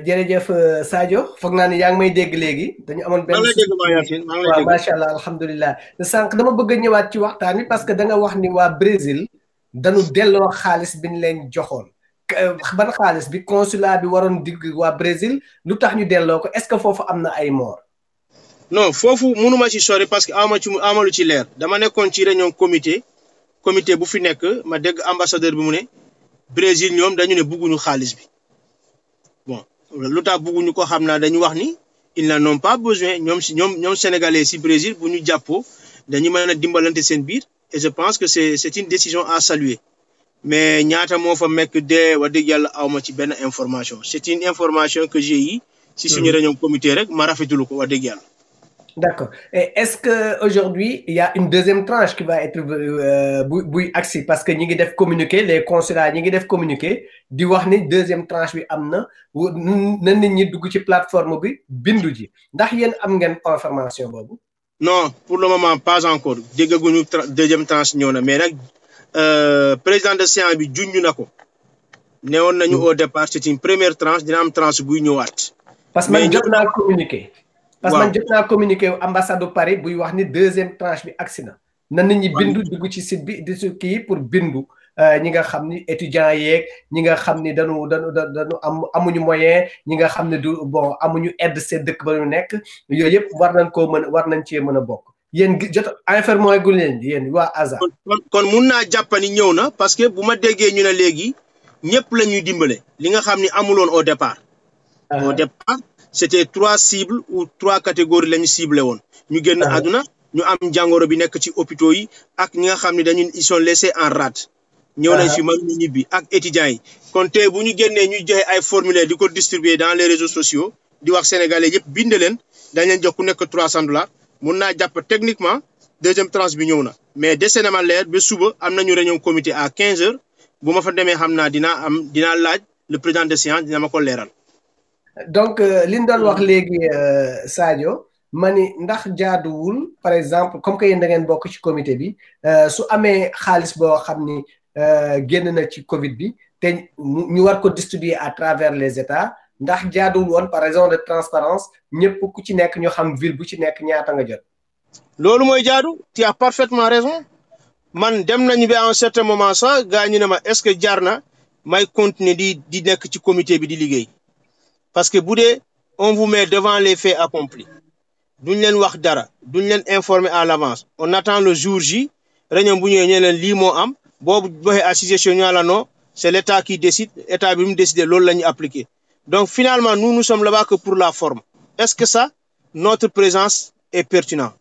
jërëjëf Sadio foog naa ne yaa ngi may dégg léegi dañu amoon benn waaw macha allah alhamdulilah sànq dama bëgg a ñëwaat ci waxtaan wi parce que da nga wax ni waa Brésil dañu delloo xaalis bi ñu leen joxoon ban xaalis bi consulat bi waroon digg waa Brésil lu tax ñu delloo ko est-ce que foofu am na ay mort non foofu mënuma ci sori parce que amalu ci leer dama nekkoon ci réunion comité bu fi nekk ma dégg ambassadeur bi mu ne Brésil ñoom dañu ne bëgguñu xaalis bi bon lu tax bëgguñu ko xam naa dañu wax ni ils n'en ont pas besoin ñoom sénégalais si Brésil bu ñu jàppoo dañu mën a dimbalante seen biir et je pense que c'est une décision à saluer mais ñaata moo fa mekk de wax dëgg yàlla awma ci benn information c'est une information que j'ai eu si suñu réunion comité rek ma rafetlu ko wax dëgg yàlla. D'accord. Et est-ce qu'aujourd'hui, il y a une deuxième tranche qui va être axée parce que nous avons communiqué, les consulats, nous avons communiqué, di wax ni deuxième tranche bi amna na nit ñi dugg ci plateforme bi bindu ji ndax yeen am ngeen information bobu? Non, pour le moment pas encore. Déggaguñu deuxième tranche ñëw na mais nak président de séance bi junj nako. Néwon nañu au départ c'est une première tranche dina am tranche buy ñëwaat. Parce que man jot naa communiqué. Parce que man jot naa communiqué ambassade de Paris buy wax ni deuxième tranche bi agsi na nit ñi bindu dugg ci site bi di su kii pour bindu ñi nga xam ni étudiants yeeg ñi nga xam ni dañu amuñu moyen ñi nga xam ne du bon amuñu aide seen dëkk ba ñu nekk yooyu yëpp war nañ cee mën a bokk yéen jot informé gu leen yéen waa ASA. kon mun naa jàppani ñëw na parce que bu ma déggee ñu ne léegi ñëpp la ñuy dimbale li nga xam ni amuloon au départ. Au départ c'était 3 cibles ou 3 catégories la ñu ciblé woon. ñu génn àdduna ñu am jàngoro bi nekk ci hôpitaux yi ak ñi nga xam ne ils sont laissés en rade. ñëw nañ fi mën ñu ñibbi ak étudiants yi. kon tey bu ñu génnee ñu joxe ay formulaire di ko distribuer dans les réseaux sociaux di wax sénégalais yëpp bind leen dañ leen jox ku nekk $300 mun naa jàpp techniquement deuxième tranche bi ñëw na mais dese na ma leer ba suba am nañu réunion comité à 15 heures bu ma fa demee xam naa dinaa laaj le président de séance dina ma ko leeral. donc li ñu doon wax léegi Sadio ma ni ndax jaaduwul par exemple comme que yéen da ngeen bokk ci comité bi su amee xaalis boo xam ni génn na ci Covid bi te ñu war ko distribuer à travers les États ndax jaaduwul woon par raison de transparence ñëpp ku ci nekk ñu xam ville bu ci nekk ñaata nga jot. loolu mooy jaadu tu as parfaitement raison man dem nañu ba à un certain moment sax gaa ñu ne ma est-ce que jar na may continuer di nekk ci comité bi di liggéey parce que bu dee on vous met devant les faits accomplis duñ leen wax dara duñ leen informer à l'avance on attend le jour J réunion bu ñëwee ñu leen lii moo am boobu waxee association ñu la non c'est l'État qui décide état bi mu décider loolu la ñu appliquer donc finalement nous sommes là-bas que pour la forme est-ce que ça notre présence est pertinente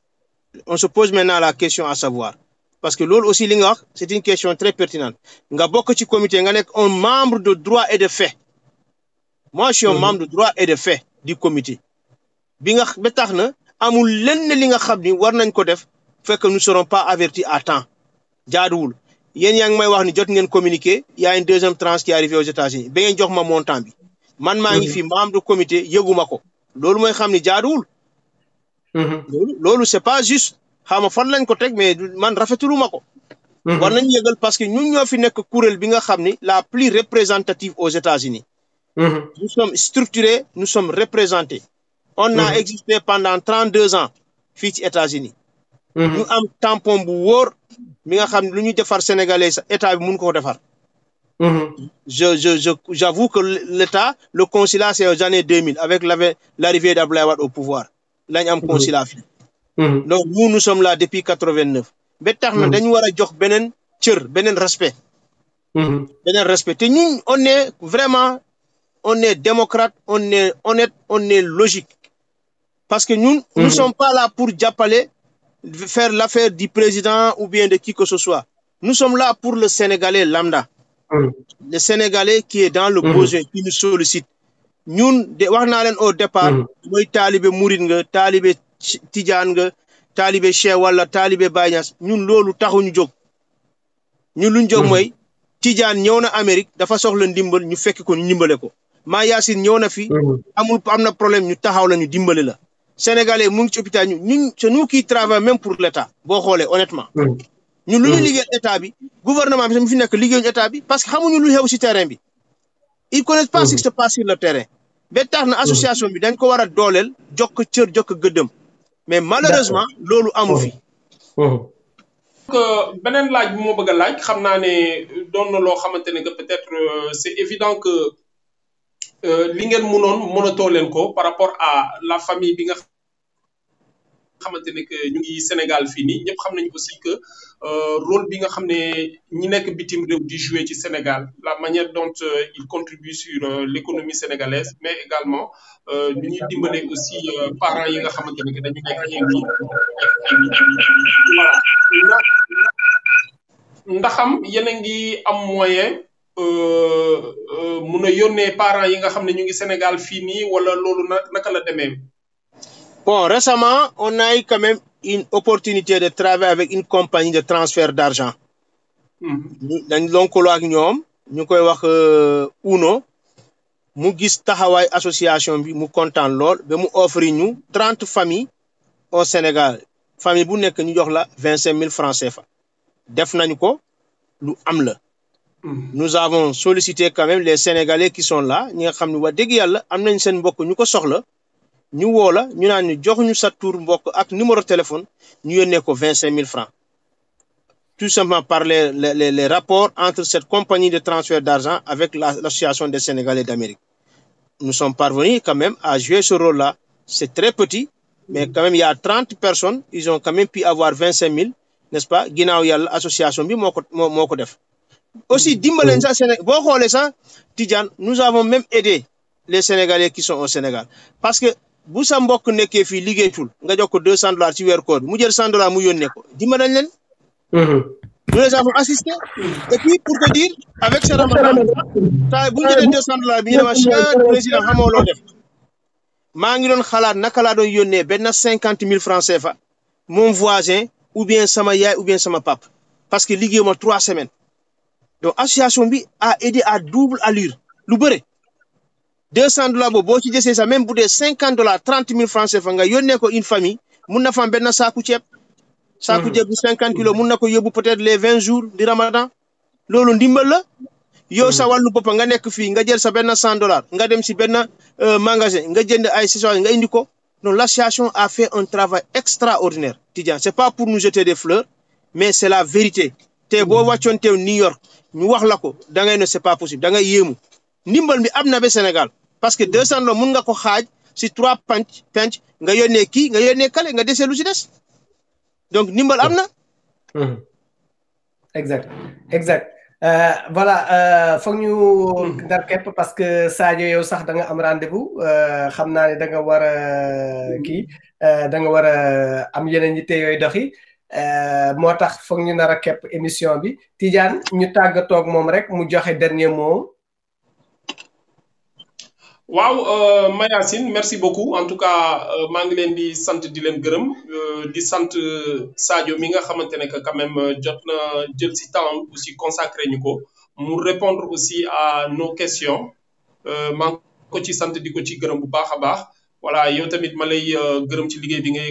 on se pose maintenant la question à savoir parce que loolu aussi li nga wax c'est une question très pertinente nga bokk ci comité nga nekk un membre de droit et de fait moi je suis un membre de droit et de fait du comité bi nga ba tax na amul lenn li nga xam ni war nañ ko def fekk nous serons pas avertis à temps jaaduwul yéen yaa ngi may wax ni jot ngeen communiqué y a une deuxième tranche qui est arrivée aux États-Unis ba ngeen jox ma montant bi man maa ngi fi membre de comité yëguma ko loolu mooy xam ni jaaduwul loolu c'est pas juste xaw ma fan lañ ko teg mais man rafetuluma ko war nañ yëgal parce que ñun ñoo fi nekk kuréel bi nga xam ni la plus représentative aux États-Unis nous sommes structurés nous sommes représentés on a existé pendant 32 ans fii ci États-Unis ñu am tampon bu wóor mi nga xam ne lu ñuy defar sénégalais sa état bi mun ko defar j'avoue que l'État le consulat c'est aux années 2000 avec l'arrivée d'Abdoulaye Wade au pouvoir lañ am consulat fii donc nous sommes là depuis 89 ba tax na dañu war a jox beneen cër beneen respect te ñun on est vraiment on est démocrate on est honnête on est logique parce que ñun nous sommes pas là pour jàppale faire l'affaire du président ou bien de qui que ce soit nous sommes là pour le Sénégalais lambda le Sénégalais qui est dans le besoin qui nous sollicite ñun de wax naa leen au départ mooy taalibe murid nga taalibe tijaan nga taalibe cheikh wala taalibe Baay Ñas ñun loolu taxuñu jóg ñun luñ jóg mooy tijaan ñëw na Amérique dafa soxla ndimbal ñu fekk ko ñu dimbale ko maa Yaasin ñëw na fi am na problème ñu taxaw la ñu dimbale la Sénégalais mu ngi ci hôpital ñun c'est nous qui travaillons même pour l'État boo xoolee honnêtement ñun lu ñu liggéey état bi gouvernement bi mu fi nekk liggéeyuñu état bi parce que xamuñu lu xew ci terrain bi ils connaissent pas ce qui se passe sur le terrain ba tax na association bi dañ ko war a dooleel jox ko cër jox ko gëddëm mais malheureusement loolu amu fi beneen laaj bu ma bëgg a laaj xam naa ne doon na loo xamante ne que peut-être c'est évident que li ngeen mënatoo leen ko par rapport à la famille bi nga xamante ne que ñu ngi Sénégal fii nii ñëpp xam nañu aussi que rôle bi nga xam ne ñi nekk bitim réew di jouer ci Sénégal la manière dont il contribue sur l'économie sénégalaise mais également ñu ñuy dimbale aussi parents yi nga xamante ne que dañu nekk voilà ndaxam yéen a ngi am moyen mun a yónnee parents yi nga xam ne ñu ngi Sénégal fii nii wala loolu naka la demee. Bon, récemment, on a eu quand même une opportunité de travailler avec une compagnie de transfert d'argent. dañ lëkkaloo ak ñoom ñu koy wax Uno mu gis taxawaay association bi mu kontaan lool ba mu offrir ñu 30 familles au Sénégal famille bu nekk ñu jox la 25 000 francs CFA def nañu ko lu am la. Nous avons sollicité quand même les Sénégalais qui sont là ñi nga xam ne wax dëgg yàlla am nañ seen mbokk ñu ko soxla. ñu woo la ñu naan ñu jox ñu sa tur mbokk ak numéro téléphone ñu yónnee ko 25 000 francs tout simplement par les rapports entre cette compagnie de transfert d'argent avec l'association des Sénégalais d'Amérique. Nous sommes parvenus quand même à jouer ce rôle-là. C'est très petit, mais quand même, il y a 30 personnes, ils ont quand même pu avoir 25 000, n'est-ce pas? Guinao y a l'association, aussi, Tidjane, nous avons même aidé les Sénégalais qui sont au Sénégal. Parce que, bu sa mbokk nekkee fii liggéeytul nga jox ko $200 ci weeru koor mu jël $100 mu yónnee ko dimbali leen. Nous les avons assistés. Et puis, pour te dire, avec ce ramadan, bu ñu jëlee $200 bi ñu ne ma cher président xamoo loo def. maa ngi doon xalaat naka laa doon yónnee benn 50 000 francs CFA mon voisin ou bien sama yaay ou bien sama pap parce que liggéey ma 3 semaines. Donc, l'association bi a aidé à double allure. Lu bëre. $200 boobu boo ci jësee ça même bu dee $50 30 000 francs CFA nga yónnee ko une famille mun na fa am benn saaku ceeb. saaku ceeb bu 50 kilos mun na ko yóbbu peut-être les 20 jours du Ramadan. loolu ndimbal la. yow sa wàllu bopp nga nekk fii nga jël sa benn $100 nga dem si benn magasin nga jënd ay accessoires nga indi ko. Donc, l'association a fait un travail extraordinaire. Tidjane, c'est pas pour nous jeter des fleurs, mais c'est la vérité. Te boo wàccoon teew New York. ñu wax la ko da ngay ne c'est pas possible da ngay yéemu ndimbal mi am na ba Sénégal parce que $200 mun nga ko xaaj si 3 penc nga yónnee kii nga yónnee kale nga desee lu si des donc ndimbal am na. exact voilà foog ñu ndar képp parce que Sadio yow sax da nga am rendez-vous xam naa ne da nga war a kii da nga war a am yeneen yitte yooyu doxi moo tax foog ñu nar a képp émission bi Tidjane ñu tàggatoog moom rek mu joxe dernier mot. waaw Mayacine merci beaucoup en tout cas maa ngi leen di sant di leen gërëm di sant Sadio mi nga xamante ne que quand même jot na jël si temps aussi consacré ñu ko mu répondre aussi à nos questions maa ngi ko ci sant di ko ci gërëm bu baax a baax voilà yow tamit ma lay gërëm ci liggéey bi ngay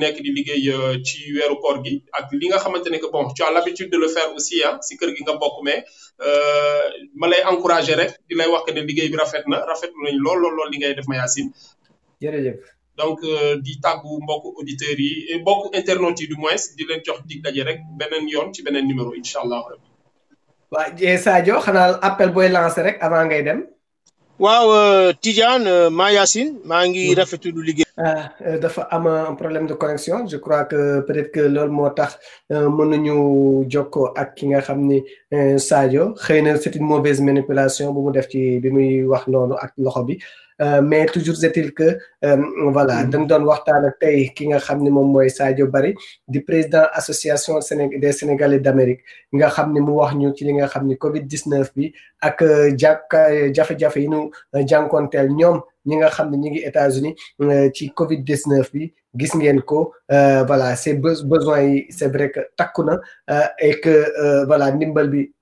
nekk di liggéey ci weeru koor gi ak li nga xamante ne que bon tu as l'habitude de le faire aussi ah si kër gi nga bokk mais ma lay encourager rek di lay wax que ne liggéey bi rafetlu nañ lool li ngay def Mayacine. jërëjëf. donc di tàggu mbokk auditeurs yi mbokk internautes yi du moins di leen jox dig daje rek beneen yoon ci beneen numéro incha allah. waaw Sadio xanaa appel booy lancer rek avant ngay dem. waaw Tidjane Mayacine maa ngi rafetlu liggéey. dafa am un problème de connexion je crois que peut-être que loolu moo tax mënuñu jokkoo ak ki nga xam ni Sadio xëy na c'est une mauvaise manipulation bu mu def ci bi muy wax noonu ak loxo bi mais toujours est-il que voilà dañ doon waxtaan ak tey ki nga xam ni moom mooy Sadio Barry di président association des Sénégalais d'Amérique nga xam ni mu wax ñu ci li nga xam ni Covid-19 bi ak jafe-jafe yi ñu jànkoonteel ñoom ñi nga xam ne ñi ngi États-Unis ci Covid-19 bi gis ngeen ko voilà ces besoins yi c'est vrai que takku na et que voilà ndimbal bi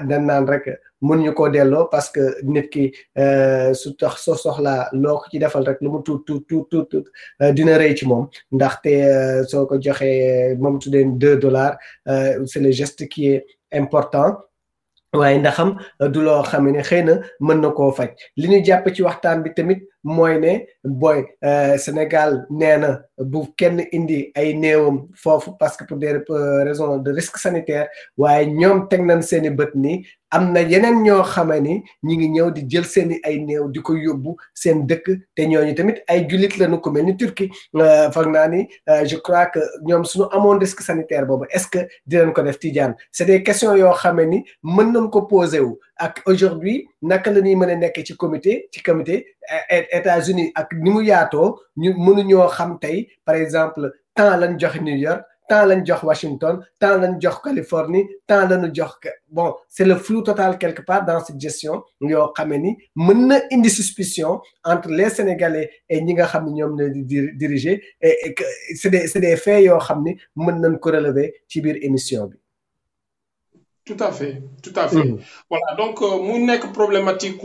dañ naan rek mën ñu koo delloo parce que nit ki su tax soo soxlaa loo ko ci defal rek lu mu tuut dina rëy ci moom ndaxte soo ko joxee moom tuddee $2 c'est le geste qui est important waaye ndaxam du loo xam ne xëy na mën na koo faj li ñu jàpp ci waxtaan bi tamit mooy ne booy Sénégal nee na bu kenn indi ay néewam foofu parce que pour des raisons de risque sanitaire waaye ñoom teg nañ seeni bët ni am na yeneen ñoo xame ni ñi ngi ñëw di jël seeni ay néew di ko yóbbu seen dëkk te ñooñu tamit ay jullit lañu ko mel ni Turquie foog naa ni je crois que ñoom suñu amoon risque sanitaire boobu est-ce que dinañ ko def Tidjane c'est des questions yoo xame ni mën nañ ko poser wu ak aujourd'hui naka la ñuy mën a nekk ci comité États-Unis ak ni mu yaatoo ñu mënuñoo xam tey par exemple temps lañ joxe New York temps lañ jox Washington temps lañ jox Californie temps lañu jox bon c'est le flou total quelque part dans cette gestion yoo xam ni mën na indi suspicion entre les Sénégalais et ñi nga xam ne ñoom la di diriger et que c'est des faits yoo xam ni mën nañ ko relever ci biir émission bi. Tout à fait. Voilà donc mu nekk problématique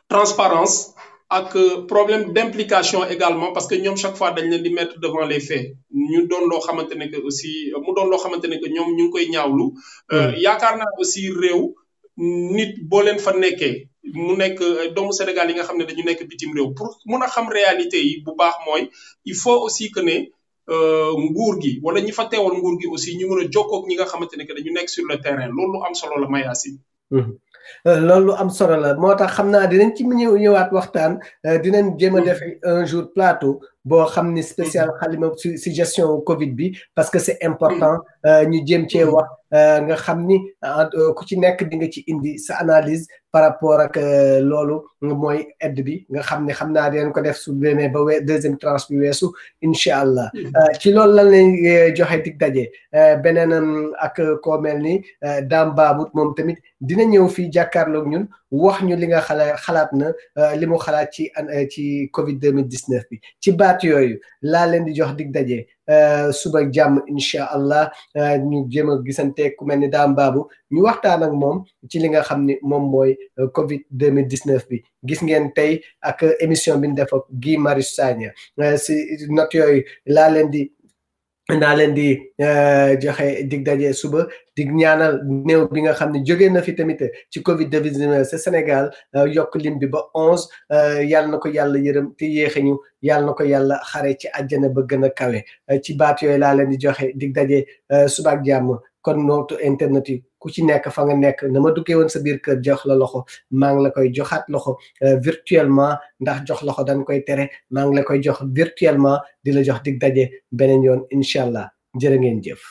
transparence ak problème d'implication également parce que ñoom chaque fois dañ leen di mettre devant les faits ñu doon loo xamante ne que aussi mu doon loo xamante ne que ñoom ñu ngi koy ñaawlu. yaakaar naa aussi réew nit boo leen fa nekkee mu nekk doomu Sénégal yi nga xam ne dañu nekk bitim réew pour mun a xam réalité yi bu baax mooy il faut aussi que ne nguur gi wala ñi fa teewal nguur gi aussi ñu mën a jokkoo ak ñi nga xamante ne que dañu nekk sur le terrain loolu lu am solo la Mayacine. loolu lu am solo la moo tax xam naa dinañ ci ñëwaat waxtaan dinañ jéem a def un jour plateau boo xam ni spécial xalima si gestion Covid bi parce que c'est important ñu jéem cee wax nga xam ni ku ci nekk di nga ci indi sa analyse par rapport ak loolu mooy aide bi nga xam ne xam naa dinañ ko def su demee ba deuxième tranche bi weesu incha allah ci loolu lan lañ joxe dig daje beneen ak koo mel ni Dame Babou moom tamit dina ñëw fii jàkkaarloog ñun wax ñu li nga xalaat na li mu xalaat ci Covid 2019 bi ci baat yooyu laa leen di jox dig daje suba jàmm incha allah ñu jéem a gisante ku mel ni Dame Babou ñu waxtaan ak moom ci li nga xam ni moom mooy Covid 2019 bi gis ngeen tey ak émission bi ñu def ak Guy Marius Sagna si note yooyu laa leen di joxe dig daje suba dig ñaanal néew bi nga xam ne jógee na fi tamit ci Covid 19 sa Sénégal yokk lim bi ba 11 yàlla na ko yàlla yërëm te yéexeñu yàlla na ko yàlla xare ci àjjana ba gën a kawe ci baat yooyu laa leen di joxe dig daje suba ak jàmm kon nootu internet yi ku ci nekk fa nga nekk na ma duggee woon sa biir kër jox la loxo maa ngi la koy joxaat loxo virtuellement ndax jox loxo dañ koy tere maa ngi la koy jox virtuellement di la jox dig daje beneen yoon incha allah jërë ngeen jëf.